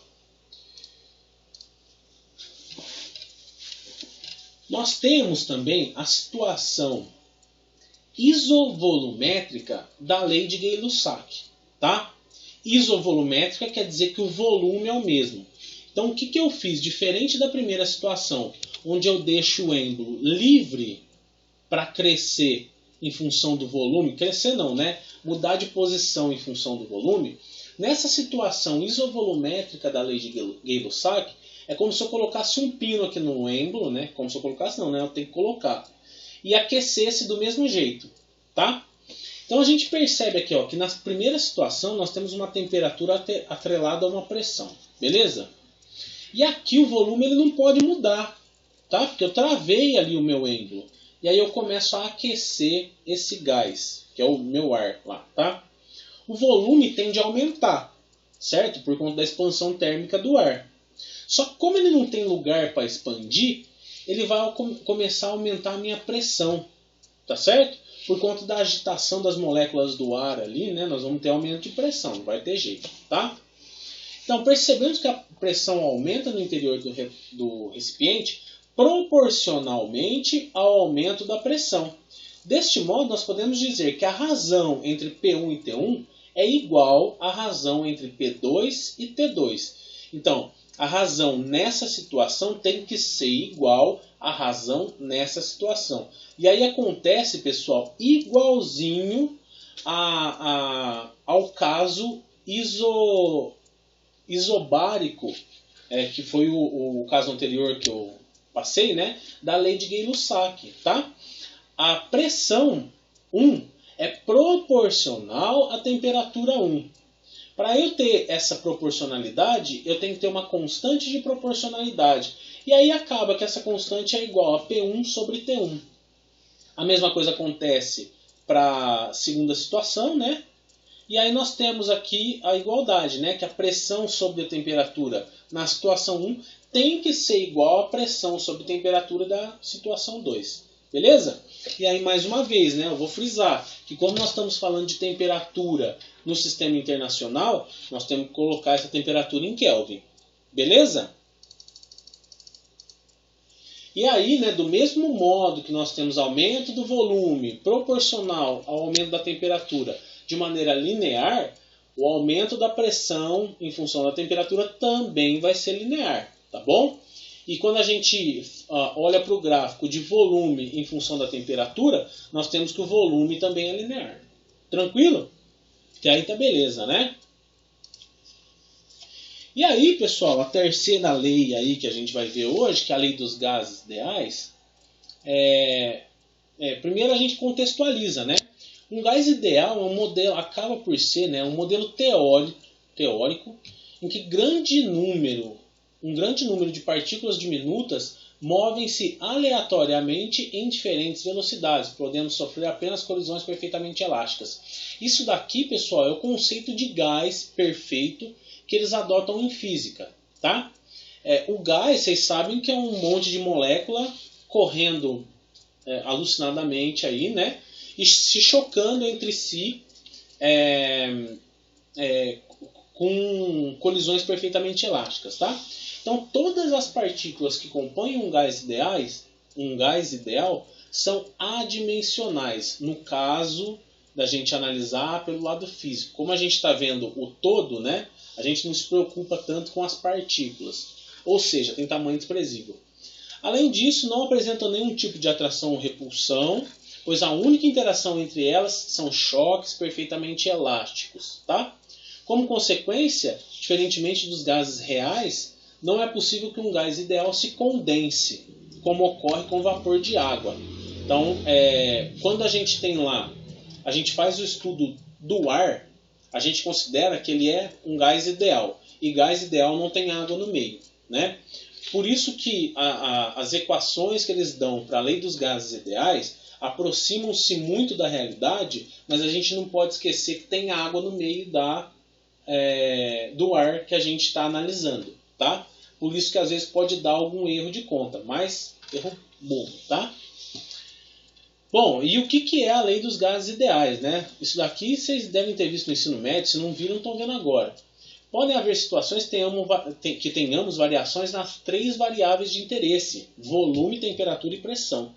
Nós temos também a situação isovolumétrica da lei de Gay-Lussac, tá? Isovolumétrica quer dizer que o volume é o mesmo. Então o que eu fiz? Diferente da primeira situação, onde eu deixo o êmbolo livre para crescer em função do volume, crescer não, né? Mudar de posição em função do volume. Nessa situação isovolumétrica da lei de Gay-Lussac, é como se eu colocasse um pino aqui no êmbolo, né? Como se eu colocasse não, né? Eu tenho que colocar. E aquecesse do mesmo jeito, tá? Então a gente percebe aqui, ó, que na primeira situação nós temos uma temperatura atrelada a uma pressão, beleza? E aqui o volume ele não pode mudar, tá? Porque eu travei ali o meu êmbolo. E aí eu começo a aquecer esse gás, que é o meu ar lá, tá? O volume tende a aumentar, certo? Por conta da expansão térmica do ar. Só que como ele não tem lugar para expandir, ele vai começar a aumentar a minha pressão, tá certo? Por conta da agitação das moléculas do ar ali, né? Nós vamos ter aumento de pressão, não vai ter jeito, tá? Então, percebemos que a pressão aumenta no interior do recipiente proporcionalmente ao aumento da pressão. Deste modo, nós podemos dizer que a razão entre P1 e T1 é igual à razão entre P2 e T2. Então, a razão nessa situação tem que ser igual à razão nessa situação. E aí acontece, pessoal, igualzinho ao caso isobárico, que foi o caso anterior que eu passei, né, da lei de Gay-Lussac, tá? A pressão 1 é proporcional à temperatura 1. Para eu ter essa proporcionalidade, eu tenho que ter uma constante de proporcionalidade. E aí acaba que essa constante é igual a P1 sobre T1. A mesma coisa acontece para a segunda situação, né? E aí nós temos aqui a igualdade, né? Que a pressão sobre a temperatura na situação 1 tem que ser igual à pressão sobre a temperatura da situação 2. Beleza? E aí, mais uma vez, né, eu vou frisar que quando nós estamos falando de temperatura no sistema internacional, nós temos que colocar essa temperatura em Kelvin. Beleza? E aí, né, do mesmo modo que nós temos aumento do volume proporcional ao aumento da temperatura de maneira linear, o aumento da pressão em função da temperatura também vai ser linear, tá bom? E quando a gente olha para o gráfico de volume em função da temperatura, nós temos que o volume também é linear. Tranquilo? Que aí tá beleza, né? E aí, pessoal, a terceira lei aí que a gente vai ver hoje, que é a lei dos gases ideais, primeiro a gente contextualiza, né? Um gás ideal é um modelo, acaba por ser, né, um modelo teórico em que um grande número de partículas diminutas movem-se aleatoriamente em diferentes velocidades, podendo sofrer apenas colisões perfeitamente elásticas. Isso daqui, pessoal, é o conceito de gás perfeito que eles adotam em física, tá? O gás, vocês sabem que é um monte de molécula correndo alucinadamente aí, né? E se chocando entre si com colisões perfeitamente elásticas, tá? Então, todas as partículas que compõem um gás ideal, são adimensionais, no caso da gente analisar pelo lado físico. Como a gente está vendo o todo, né, A gente não se preocupa tanto com as partículas, ou seja, tem tamanho desprezível. Além disso, não apresentam nenhum tipo de atração ou repulsão, pois a única interação entre elas são choques perfeitamente elásticos. Tá? Como consequência, diferentemente dos gases reais, não é possível que um gás ideal se condense, como ocorre com o vapor de água. Então, quando a gente tem lá, a gente faz o estudo do ar, a gente considera que ele é um gás ideal. E gás ideal não tem água no meio, né? Por isso que as equações que eles dão para a lei dos gases ideais aproximam-se muito da realidade, mas a gente não pode esquecer que tem água no meio do ar que a gente está analisando. Tá? Por isso que às vezes pode dar algum erro de conta, mas erro bobo. Tá? Bom, e o que é a lei dos gases ideais? Né? Isso daqui vocês devem ter visto no ensino médio, se não viram, estão vendo agora. Podem haver situações que tenhamos variações nas 3 variáveis de interesse: volume, temperatura e pressão.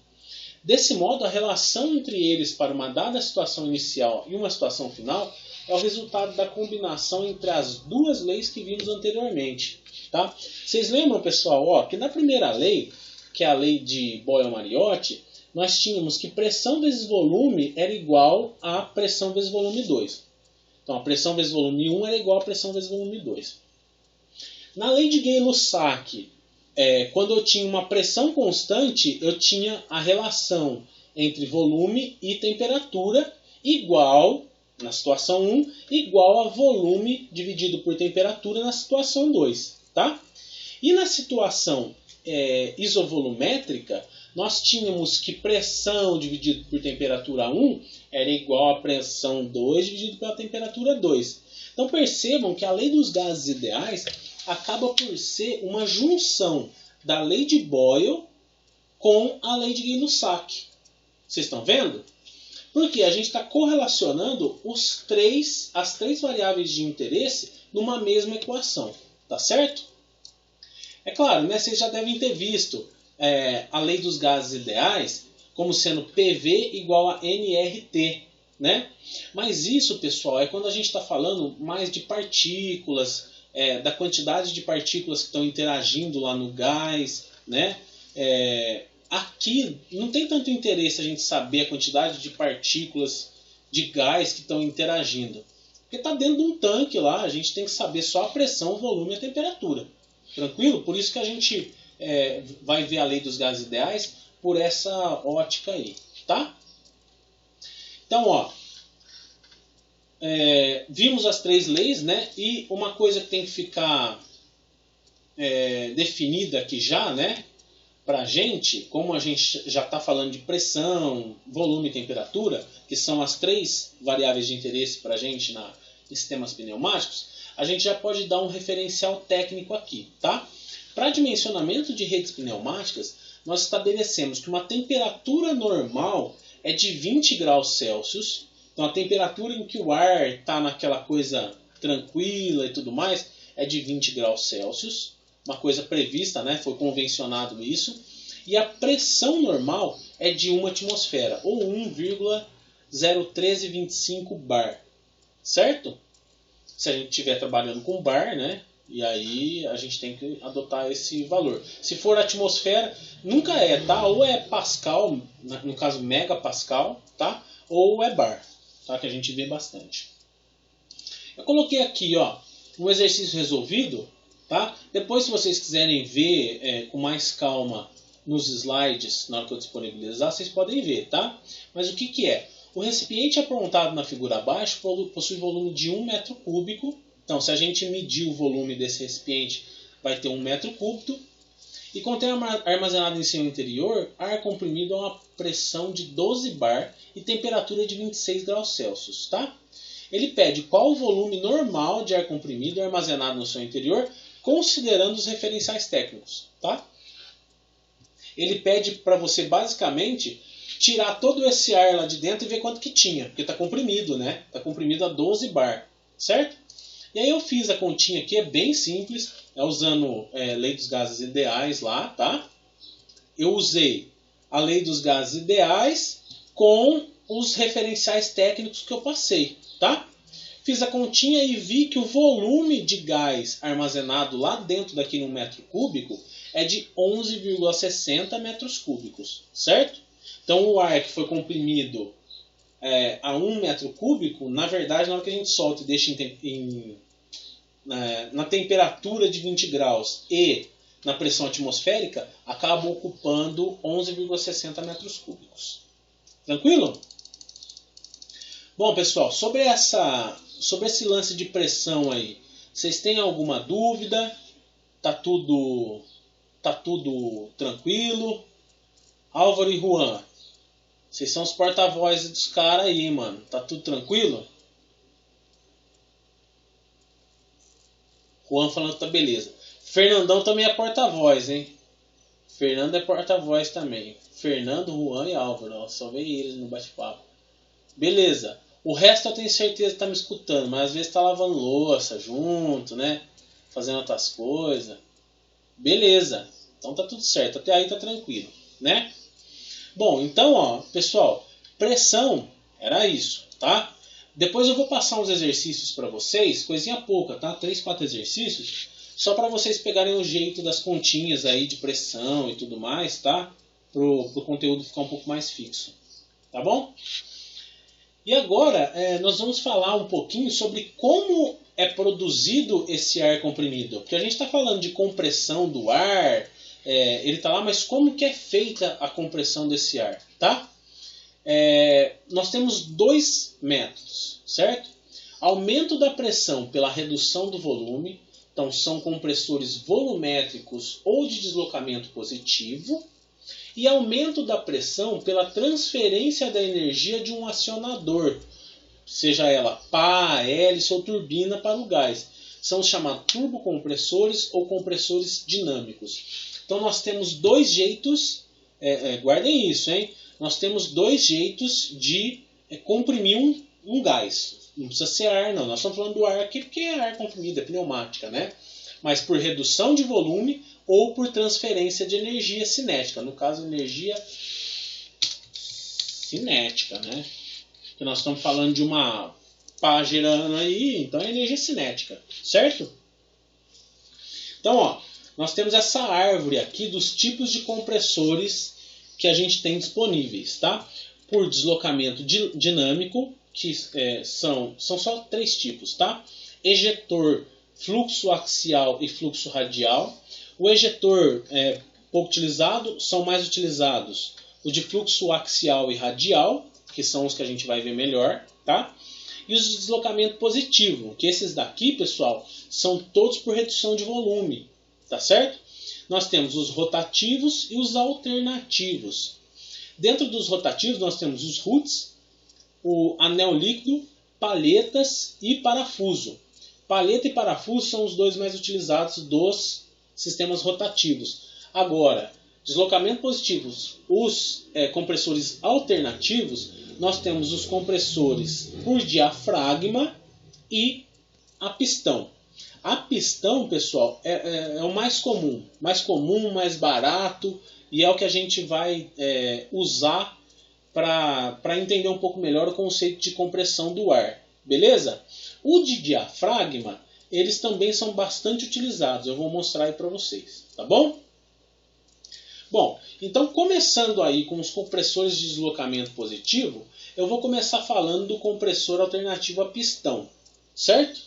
Desse modo, a relação entre eles para uma dada situação inicial e uma situação final é o resultado da combinação entre as 2 leis que vimos anteriormente. Tá? Vocês lembram, pessoal, que na primeira lei, que é a lei de Boyle-Mariotti, nós tínhamos que pressão vezes volume era igual a pressão vezes volume 2. Então, a pressão vezes volume 1 era igual a pressão vezes volume 2. Na lei de Gay-Lussac, quando eu tinha uma pressão constante, eu tinha a relação entre volume e temperatura igual, na situação 1, igual a volume dividido por temperatura na situação 2. Tá? E na situação isovolumétrica, nós tínhamos que pressão dividido por temperatura 1 era igual a pressão 2 dividido pela temperatura 2. Então percebam que a lei dos gases ideais acaba por ser uma junção da lei de Boyle com a lei de Gay-Lussac. Vocês estão vendo? Porque a gente está correlacionando as 3 variáveis de interesse numa mesma equação. Tá certo? É claro, né, vocês já devem ter visto a lei dos gases ideais como sendo PV igual a nRT. Né? Mas isso, pessoal, é quando a gente está falando mais de partículas, da quantidade de partículas que estão interagindo lá no gás. Né? Aqui não tem tanto interesse a gente saber a quantidade de partículas de gás que estão interagindo. Porque está dentro de um tanque lá, a gente tem que saber só a pressão, o volume e a temperatura. Tranquilo? Por isso que a gente vai ver a lei dos gases ideais por essa ótica aí. Tá? Então, vimos as 3 leis, né? E uma coisa que tem que ficar definida aqui já, né? Para a gente, como a gente já está falando de pressão, volume e temperatura, que são as 3 variáveis de interesse para a gente em sistemas pneumáticos, a gente já pode dar um referencial técnico aqui. Tá? Para dimensionamento de redes pneumáticas, nós estabelecemos que uma temperatura normal é de 20 graus Celsius. Então a temperatura em que o ar está naquela coisa tranquila e tudo mais é de 20 graus Celsius. Uma coisa prevista, né? Foi convencionado isso. E a pressão normal é de 1 atmosfera, ou 1,01325 bar. Certo? Se a gente estiver trabalhando com bar, né? E aí a gente tem que adotar esse valor. Se for atmosfera, nunca tá? Ou é Pascal, no caso megapascal, tá? Ou é bar, tá? Que a gente vê bastante. Eu coloquei aqui, um exercício resolvido, tá? Depois, se vocês quiserem ver com mais calma nos slides, na hora que eu disponibilizar, vocês podem ver, tá? Mas o que é? O recipiente apontado na figura abaixo possui volume de 1 metro cúbico. Então, se a gente medir o volume desse recipiente, vai ter 1 metro cúbico. E contém armazenado em seu interior ar comprimido a uma pressão de 12 bar e temperatura de 26 graus Celsius. Tá? Ele pede qual o volume normal de ar comprimido armazenado no seu interior, considerando os referenciais técnicos. Tá? Ele pede para você, basicamente, tirar todo esse ar lá de dentro e ver quanto que tinha. Porque está comprimido, né? Está comprimido a 12 bar. Certo? E aí eu fiz a continha aqui, é bem simples, usando lei dos gases ideais lá, tá? Eu usei a lei dos gases ideais com os referenciais técnicos que eu passei, tá? Fiz a continha e vi que o volume de gás armazenado lá dentro daquele 1 metro cúbico é de 11,60 metros cúbicos, certo? Então o ar que foi comprimido a 1 metro cúbico, na verdade, na hora que a gente solta e deixa na temperatura de 20 graus e na pressão atmosférica, acaba ocupando 11,60 metros cúbicos. Tranquilo? Bom, pessoal, sobre esse lance de pressão aí, vocês têm alguma dúvida? Tá tudo tranquilo? Álvaro e Juan, vocês são os porta-vozes dos caras aí, mano. Tá tudo tranquilo? Juan falando que tá beleza. Fernandão também é porta-voz, hein? Fernando é porta-voz também. Fernando, Juan e Álvaro. Ó, só veio eles no bate-papo. Beleza. O resto eu tenho certeza que tá me escutando, mas às vezes tá lavando louça junto, né? Fazendo outras coisas. Beleza. Então tá tudo certo. Até aí tá tranquilo, né? Bom, então, ó, pessoal, pressão era isso, tá? Depois eu vou passar uns exercícios para vocês, coisinha pouca, tá? 3, 4 exercícios, só para vocês pegarem o jeito das continhas aí de pressão e tudo mais, tá? Pro conteúdo ficar um pouco mais fixo, tá bom? E agora nós vamos falar um pouquinho sobre como é produzido esse ar comprimido. Porque a gente está falando de compressão do ar, ele está lá, mas como que é feita a compressão desse ar, tá? Nós temos 2 métodos, certo? Aumento da pressão pela redução do volume, então são compressores volumétricos ou de deslocamento positivo, e aumento da pressão pela transferência da energia de um acionador, seja ela pá, hélice ou turbina para o gás. São os chamados turbocompressores ou compressores dinâmicos. Então nós temos 2 jeitos, guardem isso, hein? Nós temos 2 jeitos de comprimir um gás. Não precisa ser ar, não. Nós estamos falando do ar aqui porque é ar comprimido, é pneumática, né? Mas por redução de volume ou por transferência de energia cinética. No caso, energia cinética, né? Porque nós estamos falando de uma pá girando aí, então é energia cinética, certo? Então, ó, nós temos essa árvore aqui dos tipos de compressores que a gente tem disponíveis, tá? Por deslocamento dinâmico, que são só 3 tipos, tá? Ejetor, fluxo axial e fluxo radial. O ejetor pouco utilizado, são mais utilizados os de fluxo axial e radial, que são os que a gente vai ver melhor, tá? E os de deslocamento positivo, que esses daqui, pessoal, são todos por redução de volume, tá certo? Nós temos os rotativos e os alternativos. Dentro dos rotativos nós temos os RUTs, o anel líquido, palhetas e parafuso. Palheta e parafuso são os 2 mais utilizados dos sistemas rotativos. Agora, deslocamento positivos, os compressores alternativos, nós temos os compressores por diafragma e a pistão. A pistão, pessoal, é o mais comum, mais barato, e é o que a gente vai usar para entender um pouco melhor o conceito de compressão do ar. Beleza? O de diafragma, eles também são bastante utilizados. Eu vou mostrar aí para vocês, tá bom? Bom, então começando aí com os compressores de deslocamento positivo, eu vou começar falando do compressor alternativo a pistão, certo?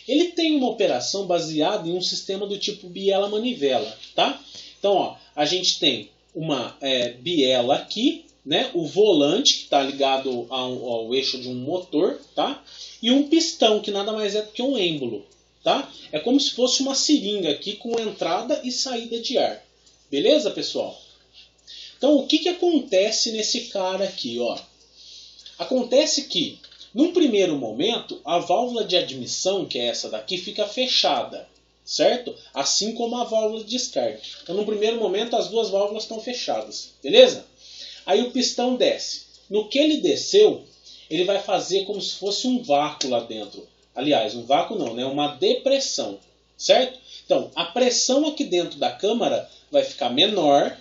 Ele tem uma operação baseada em um sistema do tipo biela-manivela, tá? Então, ó, a gente tem uma biela aqui, né? O volante, que está ligado ao eixo de um motor, tá? E um pistão, que nada mais é do que um êmbolo, tá? É como se fosse uma seringa aqui com entrada e saída de ar. Beleza, pessoal? Então, o que acontece nesse cara aqui, ó? Acontece que, num primeiro momento, a válvula de admissão, que é essa daqui, fica fechada, certo? Assim como a válvula de descarga. Então, no primeiro momento, as 2 válvulas estão fechadas, beleza? Aí o pistão desce. No que ele desceu, ele vai fazer como se fosse um vácuo lá dentro. Aliás, um vácuo não, né? Uma depressão, certo? Então, a pressão aqui dentro da câmara vai ficar menor,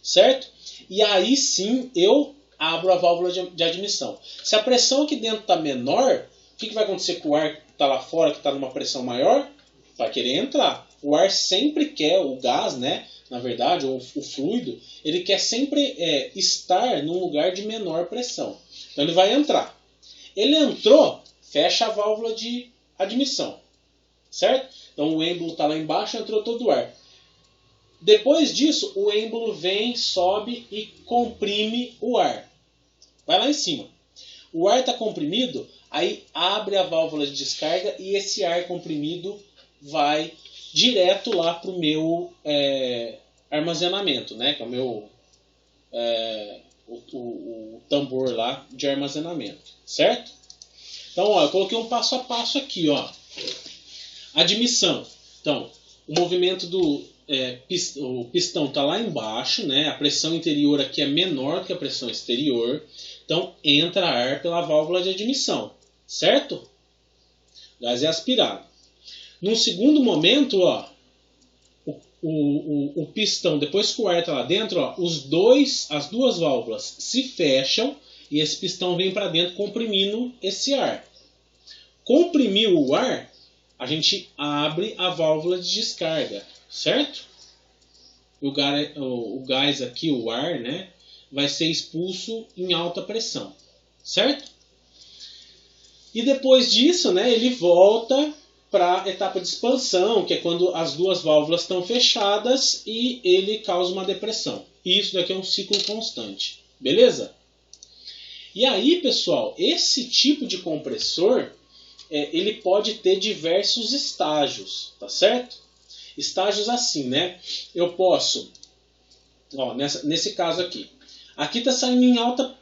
certo? E aí sim eu abro a válvula de admissão. Se a pressão aqui dentro está menor, que vai acontecer com o ar que está lá fora, que está numa pressão maior? Vai querer entrar. O ar sempre quer, o gás, né, na verdade, ou o fluido, ele quer sempre estar num lugar de menor pressão. Então ele vai entrar. Ele entrou, fecha a válvula de admissão. Certo? Então o êmbolo está lá embaixo, entrou todo o ar. Depois disso, o êmbolo vem, sobe e comprime o ar. Vai lá em cima. O ar está comprimido, aí abre a válvula de descarga e esse ar comprimido vai direto lá para o meu armazenamento, né? Que é o meu o tambor lá de armazenamento, certo? Então, ó, eu coloquei um passo a passo aqui, ó. Admissão. Então, o movimento do o pistão está lá embaixo, né? A pressão interior aqui é menor que a pressão exterior. Então, entra ar pela válvula de admissão, certo? O gás é aspirado. Num segundo momento, ó, o pistão, depois que o ar está lá dentro, ó, as duas válvulas se fecham e esse pistão vem para dentro comprimindo esse ar. Comprimiu o ar, a gente abre a válvula de descarga, certo? O gás aqui, o ar, né, vai ser expulso em alta pressão, certo? E depois disso, né, ele volta para a etapa de expansão, que é quando as duas válvulas estão fechadas e ele causa uma depressão. E isso daqui é um ciclo constante, beleza? E aí, pessoal, esse tipo de compressor, ele pode ter diversos estágios, tá certo? Estágios assim, né? Eu posso, ó, nesse caso aqui. Aqui está saindo em alta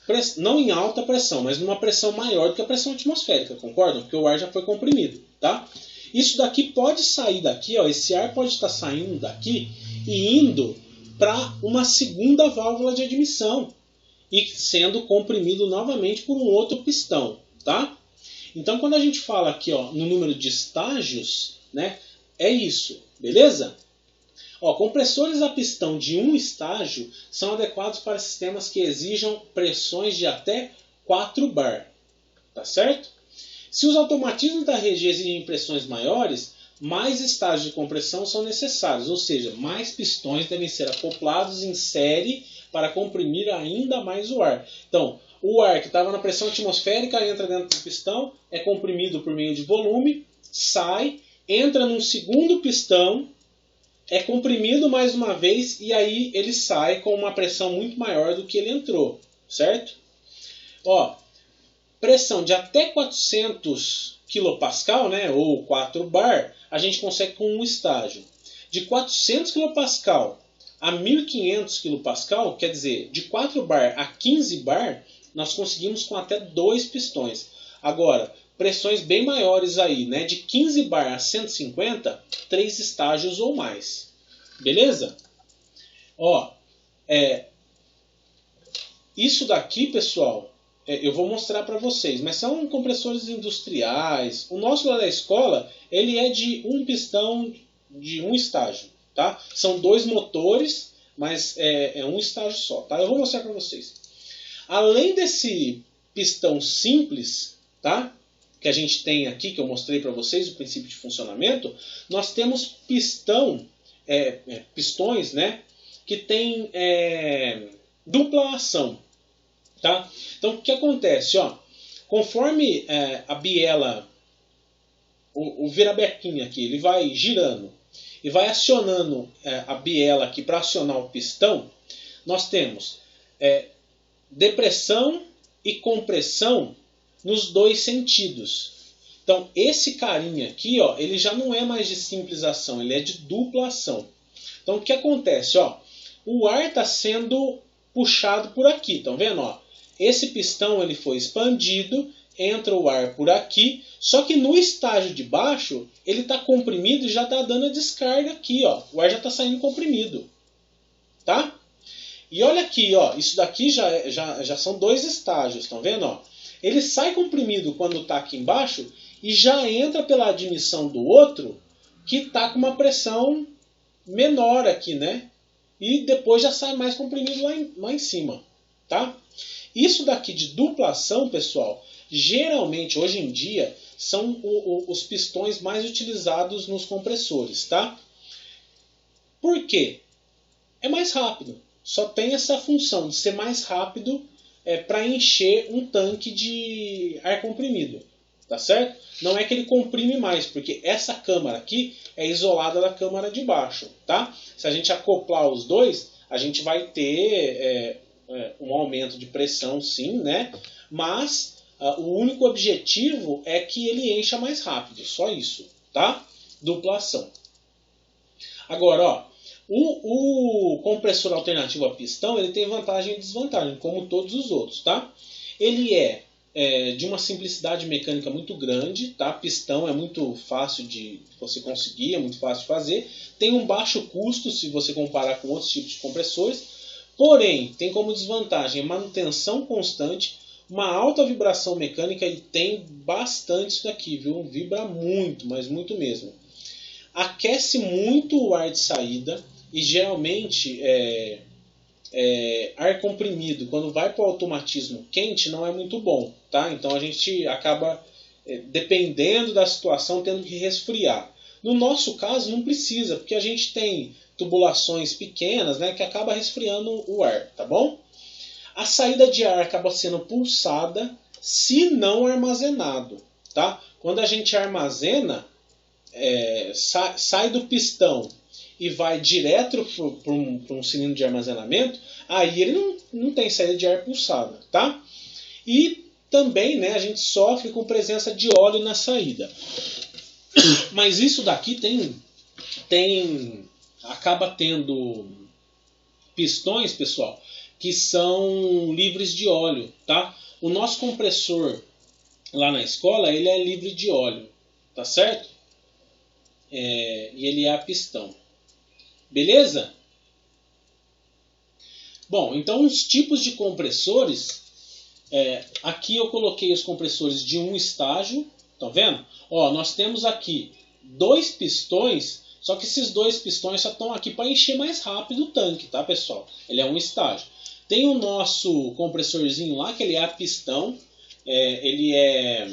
pressão, não em alta pressão, mas numa pressão maior do que a pressão atmosférica, concordam? Porque o ar já foi comprimido, tá? Isso daqui pode sair daqui, ó, esse ar pode estar saindo daqui e indo para uma segunda válvula de admissão e sendo comprimido novamente por um outro pistão, tá? Então, quando a gente fala aqui, ó, no número de estágios, né, é isso, beleza? Ó, compressores a pistão de um estágio são adequados para sistemas que exijam pressões de até 4 bar, tá certo? Se os automatismos da rede exigem pressões maiores, mais estágios de compressão são necessários, ou seja, mais pistões devem ser acoplados em série para comprimir ainda mais o ar. Então, o ar que estava na pressão atmosférica entra dentro do pistão, é comprimido por meio de volume, sai, entra num segundo pistão, é comprimido mais uma vez e aí ele sai com uma pressão muito maior do que ele entrou, certo? Ó, pressão de até 400 kPa, né, ou 4 bar, a gente consegue com um estágio. De 400 kPa a 1500 kPa, quer dizer, de 4 bar a 15 bar, nós conseguimos com até 2 pistões. Agora, pressões bem maiores aí, né, de 15 bar a 150, 3 estágios ou mais. Beleza? Ó, isso daqui, pessoal, eu vou mostrar para vocês, mas são compressores industriais. O nosso lá da escola, ele é de um pistão de um estágio, tá? São 2 motores, mas é um estágio só, tá? Eu vou mostrar para vocês. Além desse pistão simples, tá? Que a gente tem aqui, que eu mostrei para vocês, o princípio de funcionamento, nós temos pistões, né? Que tem dupla ação. Tá? Então, o que acontece? Ó, conforme a biela, o virabequinho aqui, ele vai girando e vai acionando a biela aqui para acionar o pistão, nós temos depressão e compressão nos dois sentidos. Então, esse carinha aqui, ó, ele já não é mais de simples ação, ele é de dupla ação. Então, o que acontece? Ó, o ar está sendo puxado por aqui, estão vendo? Ó? Esse pistão ele foi expandido, entra o ar por aqui, só que no estágio de baixo ele está comprimido e já está dando a descarga aqui. Ó. O ar já está saindo comprimido. Tá? E olha aqui, ó, isso daqui já são 2 estágios, estão vendo? Ó? Ele sai comprimido quando está aqui embaixo e já entra pela admissão do outro que está com uma pressão menor aqui, né? E depois já sai mais comprimido lá em cima, tá? Isso daqui de duplação, pessoal, geralmente, hoje em dia, são os pistões mais utilizados nos compressores, tá? Por quê? É mais rápido. Só tem essa função de ser mais rápido para encher um tanque de ar comprimido. Tá certo? Não é que ele comprime mais, porque essa câmara aqui é isolada da câmara de baixo. Tá? Se a gente acoplar os dois, a gente vai ter um aumento de pressão, sim, né? Mas o único objetivo é que ele encha mais rápido. Só isso. Tá? Duplação. Agora, ó, o compressor alternativo a pistão ele tem vantagem e desvantagem, como todos os outros. Tá? Ele é de uma simplicidade mecânica muito grande, tá? Pistão é muito fácil de você conseguir, é muito fácil de fazer. Tem um baixo custo se você comparar com outros tipos de compressores. Porém, tem como desvantagem manutenção constante, uma alta vibração mecânica e tem bastante isso daqui, viu? Vibra muito, mas muito mesmo. Aquece muito o ar de saída e geralmente ar comprimido, quando vai para o automatismo quente, não é muito bom. Tá? Então a gente acaba, dependendo da situação, tendo que resfriar. No nosso caso, não precisa, porque a gente tem tubulações pequenas, né, que acaba resfriando o ar. Tá bom? A saída de ar acaba sendo pulsada, se não armazenado. Tá? Quando a gente armazena, sai do pistão e vai direto para um cilindro de armazenamento, aí ele não tem saída de ar pulsada. Tá? E também, né, a gente sofre com presença de óleo na saída. Mas isso daqui acaba tendo pistões, pessoal, que são livres de óleo. Tá? O nosso compressor lá na escola, ele é livre de óleo. Tá certo? E ele é a pistão. Beleza? Bom, então os tipos de compressores... aqui eu coloquei os compressores de um estágio, tá vendo? Ó, nós temos aqui 2 pistões, só que esses 2 pistões só estão aqui para encher mais rápido o tanque, tá, pessoal? Ele é um estágio. Tem o nosso compressorzinho lá, que ele é a pistão, ele é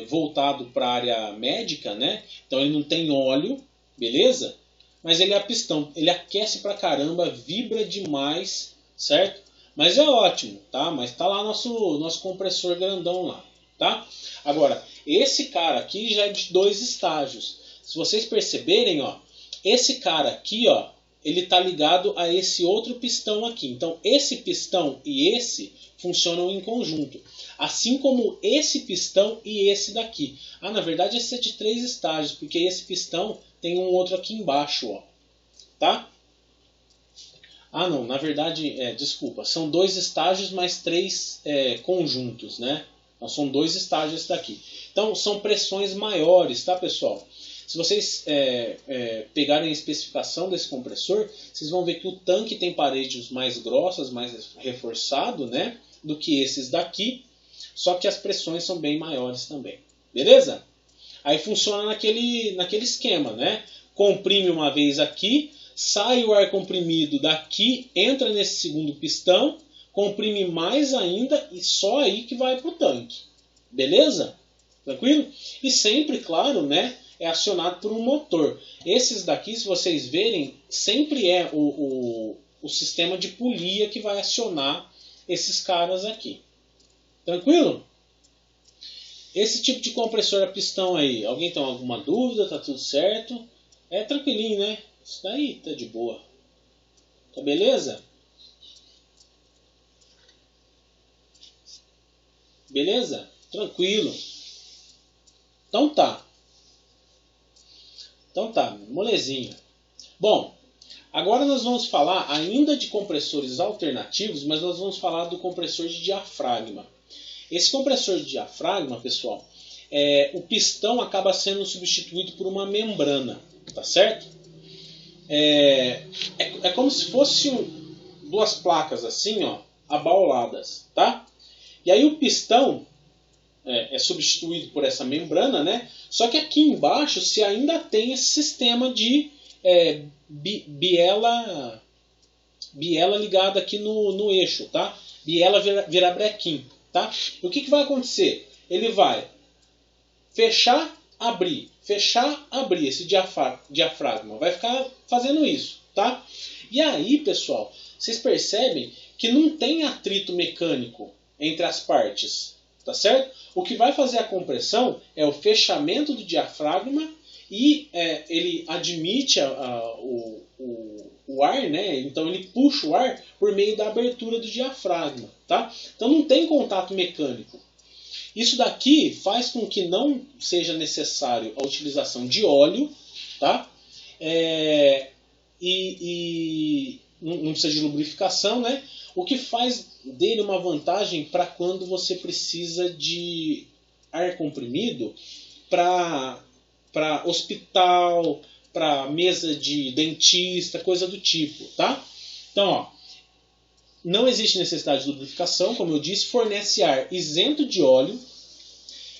voltado para a área médica, né? Então ele não tem óleo, beleza? Mas ele é a pistão, ele aquece pra caramba, vibra demais, certo? Mas é ótimo, tá? Mas tá lá nosso compressor grandão lá, tá? Agora, esse cara aqui já é de 2 estágios. Se vocês perceberem, ó, esse cara aqui, ó, ele tá ligado a esse outro pistão aqui. Então, esse pistão e esse funcionam em conjunto. Assim como esse pistão e esse daqui. Na verdade, esse é de 3 estágios, porque esse pistão tem um outro aqui embaixo, ó. Tá? Não, na verdade, desculpa, são 2 estágios mais 3 conjuntos, né? Então são 2 estágios esse daqui. Então são pressões maiores, tá, pessoal? Se vocês pegarem a especificação desse compressor, vocês vão ver que o tanque tem paredes mais grossas, mais reforçado, né? Do que esses daqui, só que as pressões são bem maiores também. Beleza? Aí funciona naquele esquema, né? Comprime uma vez aqui, sai o ar comprimido daqui, entra nesse segundo pistão, comprime mais ainda e só aí que vai para o tanque. Beleza? Tranquilo? E sempre, claro, né, é acionado por um motor. Esses daqui, se vocês verem, sempre é o sistema de polia que vai acionar esses caras aqui. Tranquilo? Esse tipo de compressor a pistão aí, alguém tem alguma dúvida? Tá tudo certo? É tranquilinho, né? Isso daí tá de boa. Tá beleza? Beleza? Tranquilo. Então tá, molezinha. Bom, agora nós vamos falar ainda de compressores alternativos, mas nós vamos falar do compressor de diafragma. Esse compressor de diafragma, pessoal, o pistão acaba sendo substituído por uma membrana, tá certo? É como se fossem 2 placas assim, ó, abauladas, tá? E aí o pistão é substituído por essa membrana, né? Só que aqui embaixo se ainda tem esse sistema de biela biela ligada aqui no eixo, tá? Biela virabrequim, tá? O que vai acontecer? Ele vai fechar, abrir, esse diafragma. Vai ficar fazendo isso, tá? E aí, pessoal, vocês percebem que não tem atrito mecânico entre as partes, tá certo? O que vai fazer a compressão é o fechamento do diafragma e ele admite o ar, né? Então ele puxa o ar por meio da abertura do diafragma, tá? Então não tem contato mecânico. Isso daqui faz com que não seja necessário a utilização de óleo, tá? E não precisa de lubrificação, né? O que faz dele uma vantagem para quando você precisa de ar comprimido para hospital, para mesa de dentista, coisa do tipo, tá? Então, ó, não existe necessidade de lubrificação, como eu disse, fornece ar isento de óleo,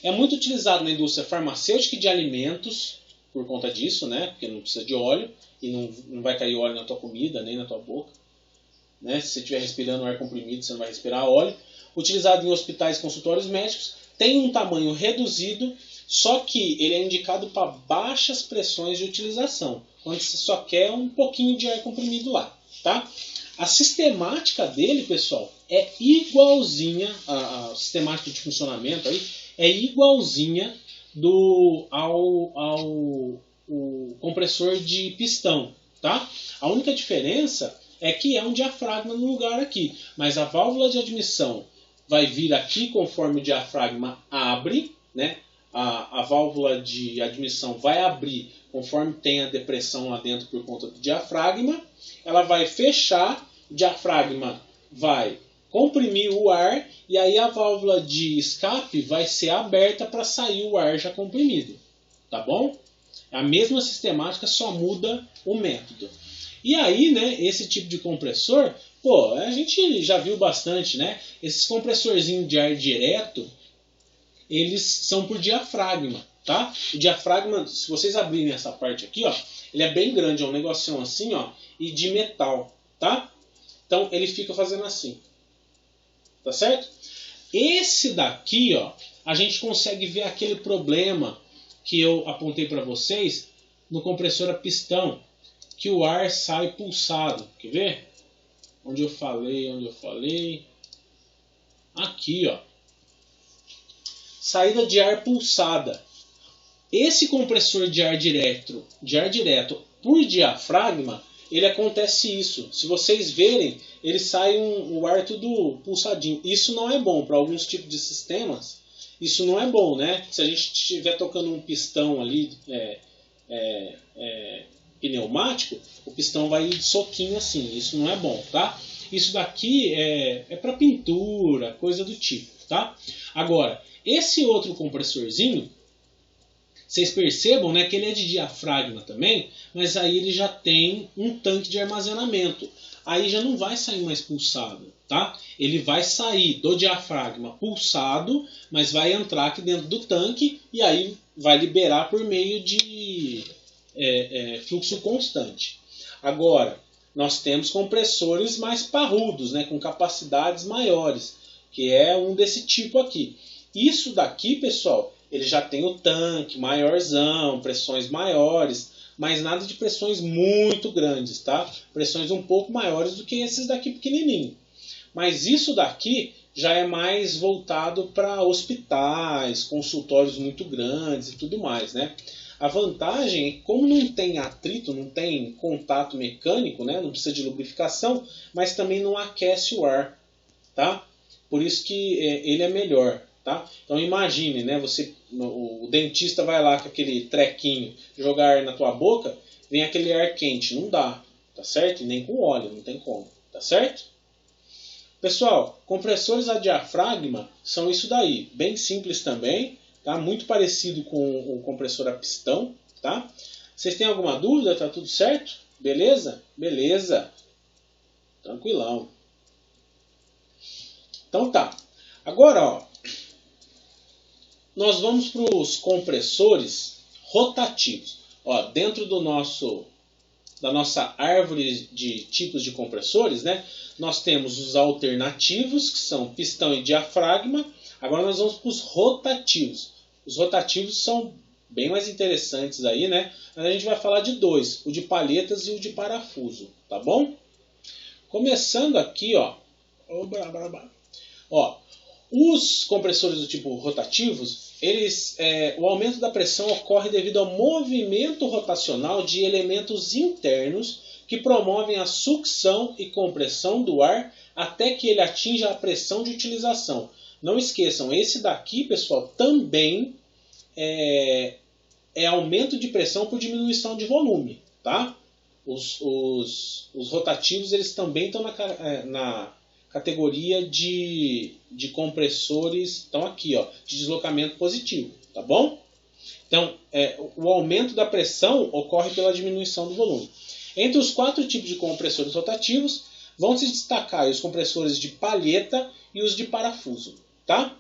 é muito utilizado na indústria farmacêutica e de alimentos, por conta disso, né? Porque não precisa de óleo e não vai cair óleo na tua comida, nem na tua boca. Né? Se você estiver respirando ar comprimido, você não vai respirar óleo. Utilizado em hospitais e consultórios médicos, tem um tamanho reduzido, só que ele é indicado para baixas pressões de utilização, quando você só quer um pouquinho de ar comprimido lá, tá? A sistemática dele, pessoal, é igualzinha, a sistemática de funcionamento aí, é igualzinha ao compressor de pistão, tá? A única diferença é que é um diafragma no lugar aqui, mas a válvula de admissão vai vir aqui conforme o diafragma abre, né? A válvula de admissão vai abrir conforme tem a depressão lá dentro por conta do diafragma, ela vai fechar, o diafragma vai comprimir o ar e aí a válvula de escape vai ser aberta para sair o ar já comprimido, tá bom? A mesma sistemática, só muda o método. E aí, né, esse tipo de compressor, pô, a gente já viu bastante, né? Esses compressorzinhos de ar direto, eles são por diafragma, tá? O diafragma, se vocês abrirem essa parte aqui, ó, ele é bem grande, é um negocinho assim, ó, e de metal, tá? Então ele fica fazendo assim, tá certo? Esse daqui, ó, a gente consegue ver aquele problema que eu apontei para vocês no compressor a pistão, que o ar sai pulsado. Quer ver? Onde eu falei? Aqui, ó. Saída de ar pulsada. Esse compressor de ar direto por diafragma, ele acontece isso. Se vocês verem, ele sai o ar tudo pulsadinho. Isso não é bom para alguns tipos de sistemas. Isso não é bom, né? Se a gente estiver tocando um pistão ali pneumático, o pistão vai de soquinho assim. Isso não é bom, tá? Isso daqui é para pintura, coisa do tipo, tá? Agora, esse outro compressorzinho, vocês percebam, né, que ele é de diafragma também, mas aí ele já tem um tanque de armazenamento. Aí já não vai sair mais pulsado, tá? Ele vai sair do diafragma pulsado, mas vai entrar aqui dentro do tanque e aí vai liberar por meio de fluxo constante. Agora, nós temos compressores mais parrudos, né, com capacidades maiores, que é um desse tipo aqui. Isso daqui, pessoal, ele já tem o tanque maiorzão, pressões maiores, mas nada de pressões muito grandes, tá? Pressões um pouco maiores do que esses daqui pequenininho. Mas isso daqui já é mais voltado para hospitais, consultórios muito grandes e tudo mais, né? A vantagem é que, como não tem atrito, não tem contato mecânico, né? Não precisa de lubrificação, mas também não aquece o ar, tá? Por isso que ele é melhor. Tá? Então imagine, né, o dentista vai lá com aquele trequinho jogar ar na tua boca, vem aquele ar quente, não dá, tá certo? E nem com óleo, não tem como, tá certo? Pessoal, compressores a diafragma são isso daí, bem simples também, tá? Muito parecido com o compressor a pistão, tá? Vocês têm alguma dúvida? Tá tudo certo? Beleza? Beleza. Tranquilão. Então tá. Agora, ó, nós vamos para os compressores rotativos. Ó, dentro do nosso da nossa árvore de tipos de compressores, né? Nós temos os alternativos, que são pistão e diafragma. Agora nós vamos para os rotativos. Os rotativos são bem mais interessantes aí, né? Mas a gente vai falar de dois, o de palhetas e o de parafuso, tá bom? Começando aqui, ó, os compressores do tipo rotativos, o aumento da pressão ocorre devido ao movimento rotacional de elementos internos que promovem a sucção e compressão do ar até que ele atinja a pressão de utilização. Não esqueçam, esse daqui, pessoal, também é aumento de pressão por diminuição de volume, tá? Os rotativos, eles também estão na categoria de compressores, estão aqui, ó, de deslocamento positivo, tá bom? Então, o aumento da pressão ocorre pela diminuição do volume. Entre os 4 tipos de compressores rotativos, vão se destacar os compressores de palheta e os de parafuso, tá?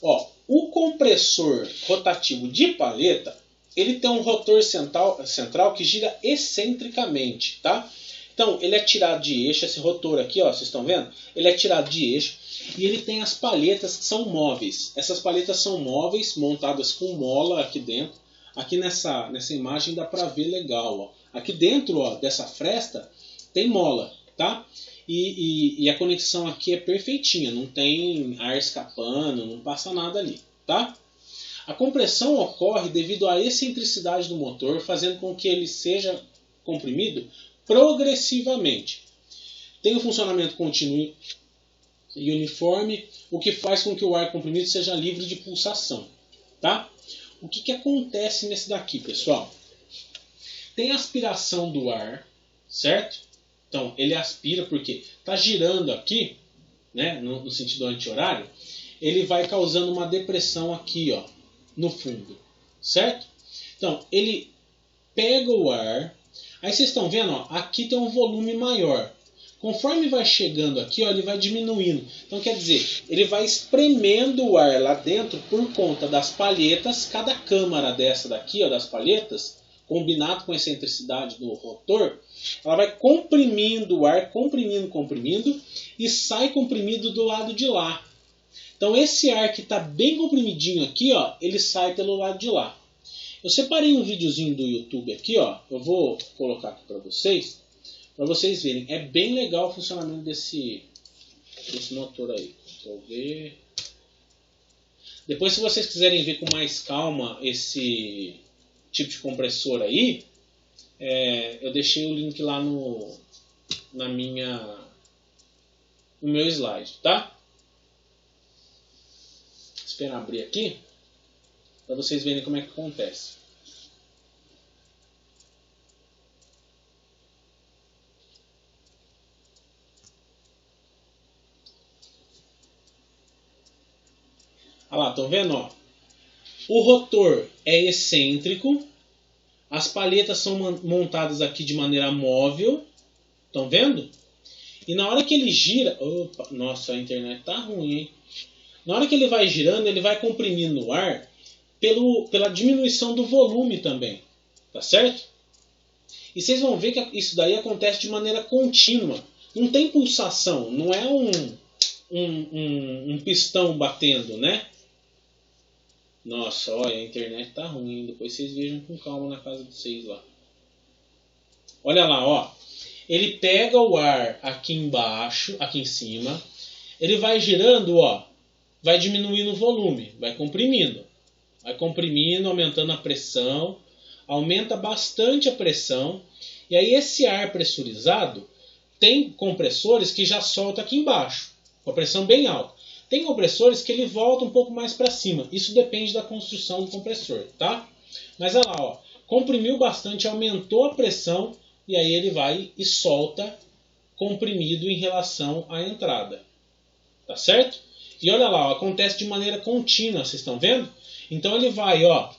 Ó, o compressor rotativo de palheta, ele tem um rotor central que gira excentricamente, tá? Então, ele é tirado de eixo, esse rotor aqui, ó, vocês estão vendo? Ele é tirado de eixo e ele tem as palhetas que são móveis. Essas palhetas são móveis, montadas com mola aqui dentro. Aqui nessa imagem dá para ver legal, ó. Aqui dentro, ó, dessa fresta tem mola, tá? E a conexão aqui é perfeitinha, não tem ar escapando, não passa nada ali, tá? A compressão ocorre devido à excentricidade do motor, fazendo com que ele seja comprimido progressivamente. Tem um funcionamento contínuo e uniforme, o que faz com que o ar comprimido seja livre de pulsação, tá? O que acontece nesse daqui, pessoal? Tem aspiração do ar, certo? Então, ele aspira porque está girando aqui, né, no sentido anti-horário, ele vai causando uma depressão aqui, ó, no fundo, certo? Então, ele pega o ar. Aí vocês estão vendo, ó, aqui tem um volume maior. Conforme vai chegando aqui, ó, ele vai diminuindo. Então quer dizer, ele vai espremendo o ar lá dentro por conta das palhetas. Cada câmara dessa daqui, ó, das palhetas, combinado com a excentricidade do rotor, ela vai comprimindo o ar, comprimindo, e sai comprimido do lado de lá. Então esse ar que está bem comprimidinho aqui, ó, ele sai pelo lado de lá. Eu separei um videozinho do YouTube aqui, ó. Eu vou colocar aqui para vocês verem. É bem legal o funcionamento desse motor aí. Vou ver. Depois, se vocês quiserem ver com mais calma esse tipo de compressor aí, eu deixei o link lá no meu slide, tá? Esperar abrir aqui para vocês verem como é que acontece. Olha lá, estão vendo? Ó? O rotor é excêntrico, as palhetas são montadas aqui de maneira móvel, estão vendo? E na hora que ele gira... Opa, nossa, a internet tá ruim, hein? Na hora que ele vai girando, ele vai comprimindo o ar pela diminuição do volume também, tá certo? E vocês vão ver que isso daí acontece de maneira contínua. Não tem pulsação, não é um pistão batendo, né? Nossa, olha, a internet tá ruim. Depois vocês vejam com calma na casa de vocês lá. Olha lá, ó. Ele pega o ar aqui embaixo, aqui em cima. Ele vai girando, ó. Vai diminuindo o volume, vai comprimindo. Vai comprimindo, aumentando a pressão. Aumenta bastante a pressão. E aí esse ar pressurizado tem compressores que já solta aqui embaixo, com a pressão bem alta. Tem compressores que ele volta um pouco mais para cima. Isso depende da construção do compressor, tá? Mas olha lá, ó, comprimiu bastante, aumentou a pressão e aí ele vai e solta comprimido em relação à entrada. Tá certo? E olha lá, ó, acontece de maneira contínua, vocês estão vendo? Então ele vai, ó,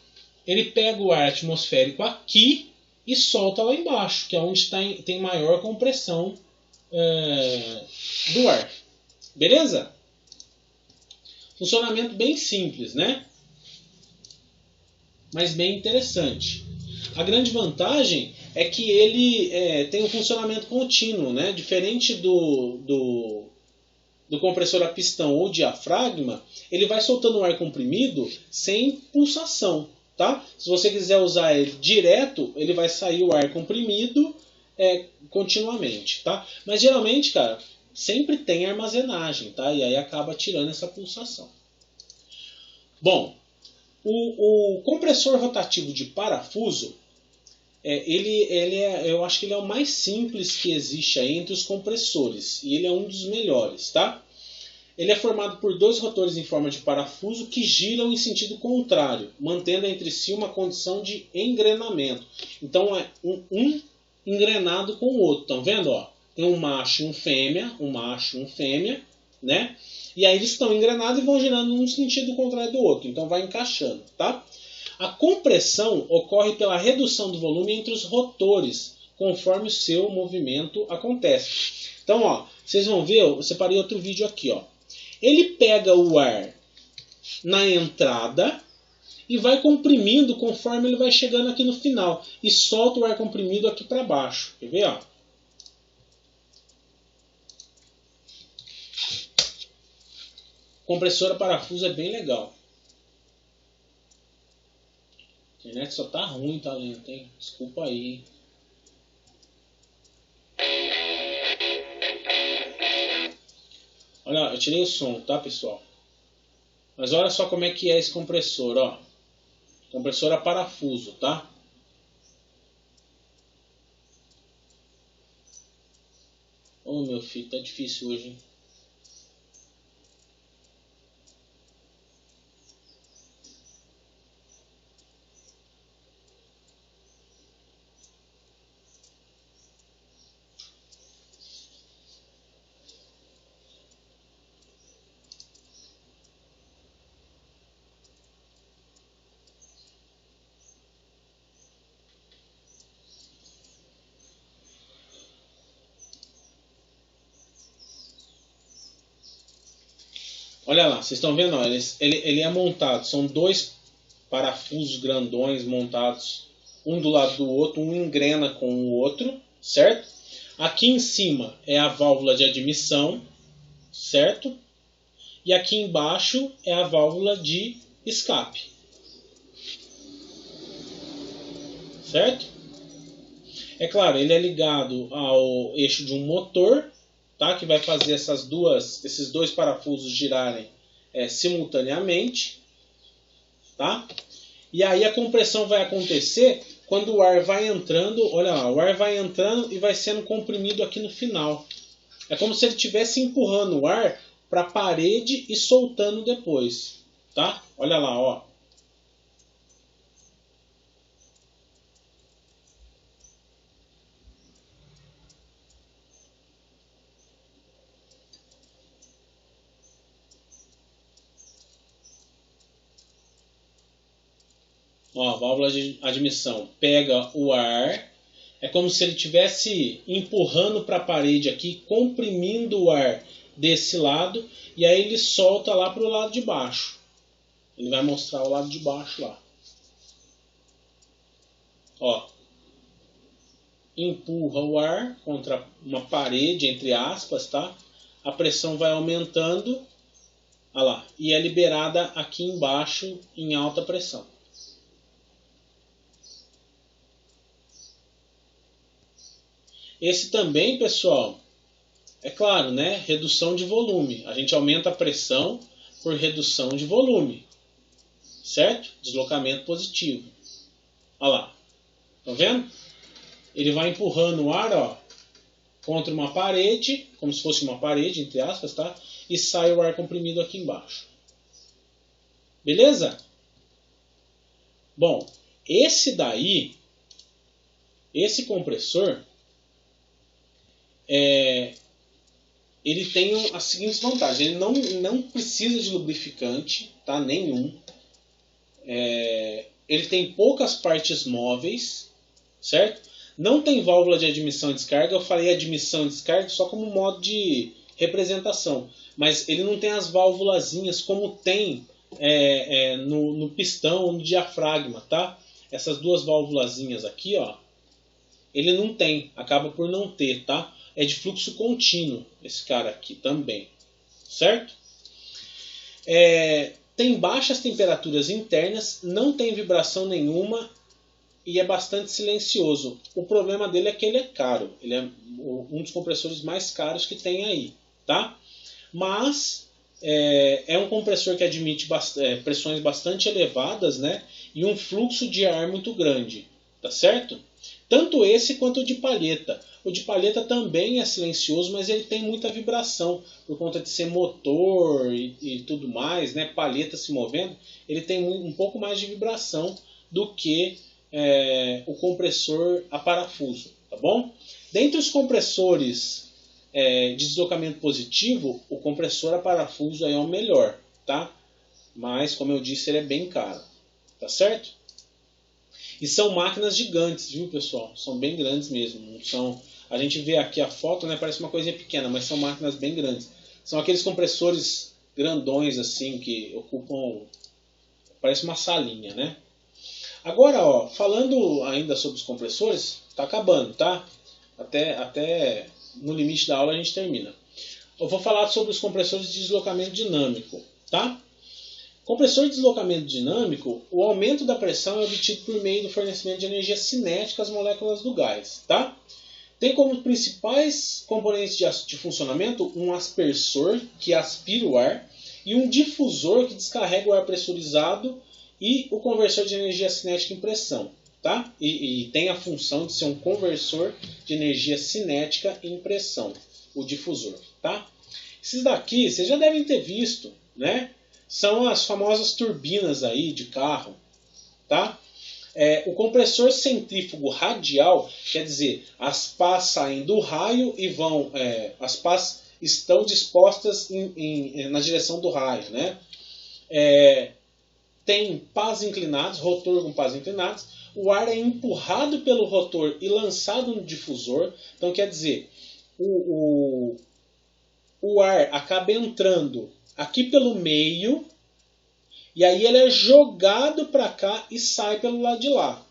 ele pega o ar atmosférico aqui e solta lá embaixo, que é onde tem maior compressão do ar. Beleza? Funcionamento bem simples, né? Mas bem interessante. A grande vantagem é que ele tem um funcionamento contínuo, né? Diferente do compressor a pistão ou diafragma, ele vai soltando o ar comprimido sem pulsação, tá? Se você quiser usar ele direto, ele vai sair o ar comprimido continuamente, tá? Mas geralmente, cara, sempre tem armazenagem, tá? E aí acaba tirando essa pulsação. Bom, o compressor rotativo de parafuso, eu acho que ele é o mais simples que existe aí entre os compressores. E ele é um dos melhores, tá? Ele é formado por dois rotores em forma de parafuso que giram em sentido contrário, mantendo entre si uma condição de engrenamento. Então é um engrenado com o outro. Estão vendo? Ó? Tem um macho e um fêmea, né? E aí eles estão engrenados e vão girando num sentido contrário do outro. Então vai encaixando, tá? A compressão ocorre pela redução do volume entre os rotores, conforme o seu movimento acontece. Então, ó, vocês vão ver, eu separei outro vídeo aqui, ó. Ele pega o ar na entrada e vai comprimindo conforme ele vai chegando aqui no final. E solta o ar comprimido aqui para baixo. Quer ver, ó? Compressora parafuso é bem legal. A internet só tá ruim, tá lento, hein? Desculpa aí, hein? Olha, eu tirei o som, tá, pessoal? Mas olha só como é que é esse compressor, ó. Compressor a parafuso, tá? Ô, meu filho, tá difícil hoje, hein? Olha lá, vocês estão vendo? Ó, ele é montado, são dois parafusos grandões montados um do lado do outro, um engrena com o outro, certo? Aqui em cima é a válvula de admissão, certo? E aqui embaixo é a válvula de escape, certo? É claro, ele é ligado ao eixo de um motor, tá? Que vai fazer esses dois parafusos girarem simultaneamente, tá? E aí a compressão vai acontecer quando o ar vai entrando, olha lá, o ar vai entrando e vai sendo comprimido aqui no final. É como se ele estivesse empurrando o ar para a parede e soltando depois, tá? Olha lá, ó. Ó, a válvula de admissão pega o ar, é como se ele estivesse empurrando para a parede aqui, comprimindo o ar desse lado, e aí ele solta lá para o lado de baixo. Ele vai mostrar o lado de baixo lá. Ó, empurra o ar contra uma parede, entre aspas, tá? A pressão vai aumentando, olha lá, e é liberada aqui embaixo em alta pressão. Esse também, pessoal, é claro, né? Redução de volume. A gente aumenta a pressão por redução de volume. Certo? Deslocamento positivo. Olha lá. Tá vendo? Ele vai empurrando o ar, ó, contra uma parede, como se fosse uma parede, entre aspas, tá? E sai o ar comprimido aqui embaixo. Beleza? Bom, esse compressor, ele tem as seguintes vantagens. Ele não precisa de lubrificante, tá? Nenhum. Ele tem poucas partes móveis, certo? Não tem válvula de admissão e descarga. Eu falei admissão e descarga só como modo de representação. Mas ele não tem as válvulazinhas como tem no pistão ou no diafragma, tá? Essas duas válvulazinhas aqui, ó, ele não tem, acaba por não ter, tá? É de fluxo contínuo esse cara aqui também, certo? Tem baixas temperaturas internas, não tem vibração nenhuma e é bastante silencioso. O problema dele é que ele é caro, ele é um dos compressores mais caros que tem aí, tá? Mas é um compressor que admite pressões bastante elevadas, né? E um fluxo de ar muito grande, tá certo? Tanto esse quanto o de palheta. O de palheta também é silencioso, mas ele tem muita vibração por conta de ser motor e tudo mais, né? Palheta se movendo, ele tem um pouco mais de vibração do que o compressor a parafuso, tá bom? Dentre os compressores de deslocamento positivo, o compressor a parafuso é o melhor, tá? Mas, como eu disse, ele é bem caro, tá certo? E são máquinas gigantes, viu, pessoal? São bem grandes mesmo. Não são... A gente vê aqui a foto, né? Parece uma coisinha pequena, mas são máquinas bem grandes. São aqueles compressores grandões, assim, que ocupam... Parece uma salinha, né? Agora, ó, falando ainda sobre os compressores, tá acabando, tá? Até no limite da aula a gente termina. Eu vou falar sobre os compressores de deslocamento dinâmico, tá? Compressor de deslocamento dinâmico, o aumento da pressão é obtido por meio do fornecimento de energia cinética às moléculas do gás, tá? Tem como principais componentes de funcionamento um aspersor, que aspira o ar, e um difusor, que descarrega o ar pressurizado, e o conversor de energia cinética em pressão, tá? E tem a função de ser um conversor de energia cinética em pressão, o difusor, tá? Esses daqui vocês já devem ter visto, né? São as famosas turbinas aí de carro, tá? O compressor centrífugo radial, quer dizer, as pás saem do raio e vão... as pás estão dispostas na direção do raio, né? Tem pás inclinados, rotor com pás inclinados. O ar é empurrado pelo rotor e lançado no difusor. Então, quer dizer, o ar acaba entrando aqui pelo meio, e aí ele é jogado para cá e sai pelo lado de lá,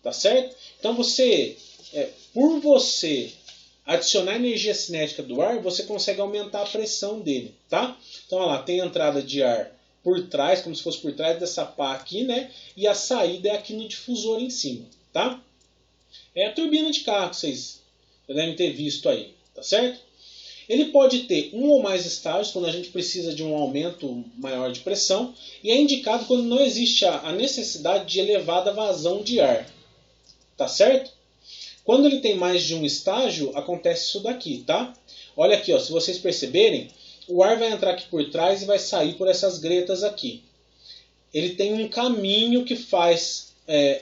tá certo? Então por você adicionar energia cinética do ar, você consegue aumentar a pressão dele, tá? Então, olha lá, tem a entrada de ar por trás, como se fosse por trás dessa pá aqui, né? E a saída é aqui no difusor em cima, tá? É a turbina de carro que vocês devem ter visto aí, tá certo? Ele pode ter um ou mais estágios quando a gente precisa de um aumento maior de pressão, e é indicado quando não existe a necessidade de elevada vazão de ar. Tá certo? Quando ele tem mais de um estágio, acontece isso daqui, tá? Olha aqui, ó, se vocês perceberem, o ar vai entrar aqui por trás e vai sair por essas gretas aqui. Ele tem um caminho que faz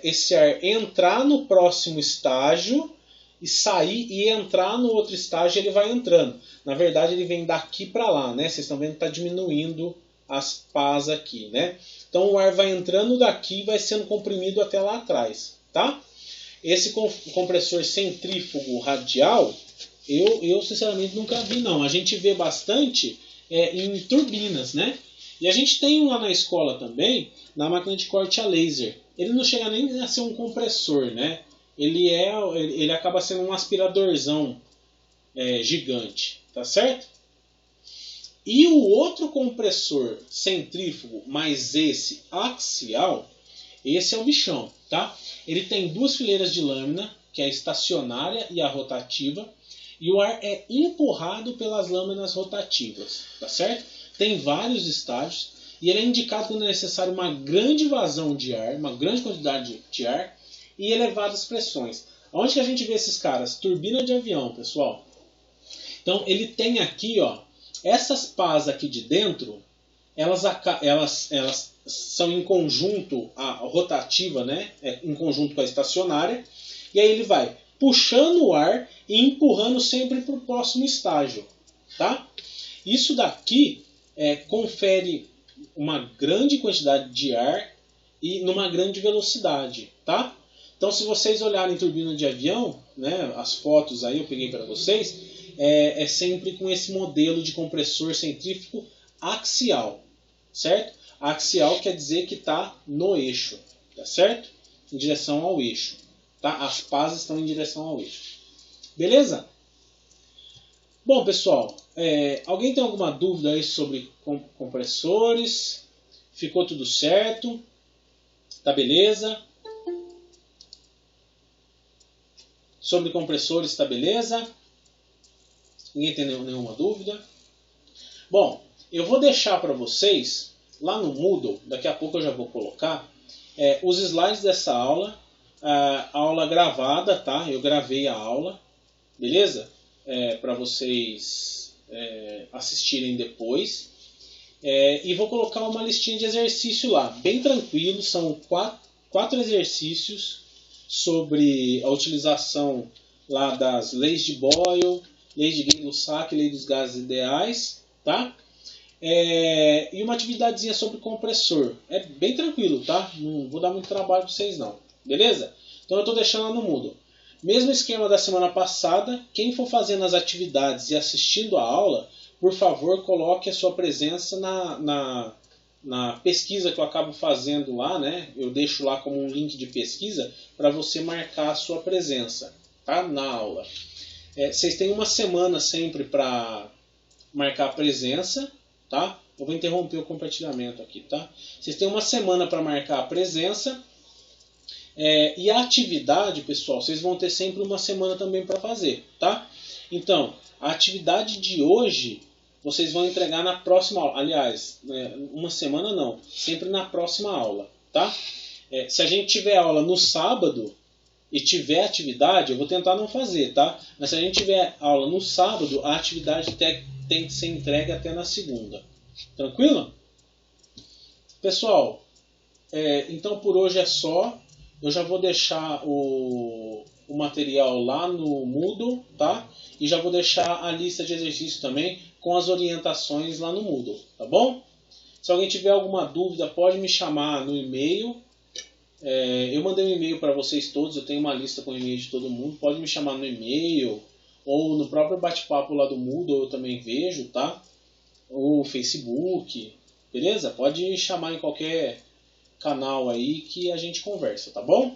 esse ar entrar no próximo estágio e sair e entrar no outro estágio, ele vai entrando. Na verdade, ele vem daqui para lá, né? Vocês estão vendo que está diminuindo as pás aqui, né? Então o ar vai entrando daqui e vai sendo comprimido até lá atrás, tá? Esse compressor centrífugo radial, eu sinceramente nunca vi, não. A gente vê bastante em turbinas, né? E a gente tem um lá na escola também, na máquina de corte a laser. Ele não chega nem a ser um compressor, né? Ele acaba sendo um aspiradorzão gigante, tá certo? E o outro compressor centrífugo, mais esse axial, esse é o bichão, tá? Ele tem duas fileiras de lâmina, que é a estacionária e a rotativa, e o ar é empurrado pelas lâminas rotativas, tá certo? Tem vários estágios, e ele é indicado quando é necessário uma grande vazão de ar, uma grande quantidade de ar, e elevadas pressões. Onde que a gente vê esses caras? Turbina de avião, pessoal. Então ele tem aqui, ó, essas pás aqui de dentro, elas são em conjunto, a rotativa, né, em conjunto com a estacionária, e aí ele vai puxando o ar e empurrando sempre para o próximo estágio, tá? Isso daqui confere uma grande quantidade de ar e numa grande velocidade, tá? Então, se vocês olharem turbina de avião, né, as fotos aí eu peguei para vocês, é sempre com esse modelo de compressor centrífugo axial, certo? Axial quer dizer que está no eixo, tá certo? Em direção ao eixo. tá? As pás estão em direção ao eixo. Beleza? Bom, pessoal, alguém tem alguma dúvida aí sobre compressores? Ficou tudo certo? Tá beleza? Sobre compressores, tá beleza? Ninguém tem nenhuma dúvida? Bom, eu vou deixar para vocês, lá no Moodle, daqui a pouco eu já vou colocar, os slides dessa aula, a aula gravada, tá? Eu gravei a aula, beleza? Para vocês assistirem depois. E vou colocar uma listinha de exercício lá, bem tranquilo, são quatro exercícios sobre a utilização lá das leis de Boyle, lei de Gay-Lussac, lei dos gases ideais, tá? E uma atividadezinha sobre compressor. É bem tranquilo, tá? Não vou dar muito trabalho para vocês não, beleza? Então eu estou deixando lá no Moodle. Mesmo esquema da semana passada, quem for fazendo as atividades e assistindo a aula, por favor, coloque a sua presença na pesquisa que eu acabo fazendo lá, né? Eu deixo lá como um link de pesquisa para você marcar a sua presença, tá? Na aula. Vocês têm uma semana sempre para marcar a presença, tá? Eu vou interromper o compartilhamento aqui, tá? Vocês têm uma semana para marcar a presença. E a atividade, pessoal, vocês vão ter sempre uma semana também para fazer, tá? Então, a atividade de hoje vocês vão entregar na próxima aula. Aliás, uma semana não, sempre na próxima aula, tá? Se a gente tiver aula no sábado e tiver atividade, eu vou tentar não fazer, tá? Mas se a gente tiver aula no sábado, a atividade tem que ser entregue até na segunda. Tranquilo? Pessoal, então por hoje é só. Eu já vou deixar o material lá no Moodle, tá? E já vou deixar a lista de exercícios também com as orientações lá no Moodle, tá bom? Se alguém tiver alguma dúvida, pode me chamar no e-mail. Eu mandei um e-mail para vocês todos, eu tenho uma lista com e-mail de todo mundo. Pode me chamar no e-mail ou no próprio bate-papo lá do Moodle, eu também vejo, tá? Ou Facebook, beleza? Pode chamar em qualquer canal aí que a gente conversa, tá bom?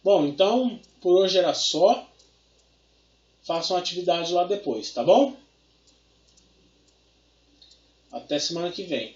Bom, então por hoje era só. Façam a atividade lá depois, tá bom? Até semana que vem.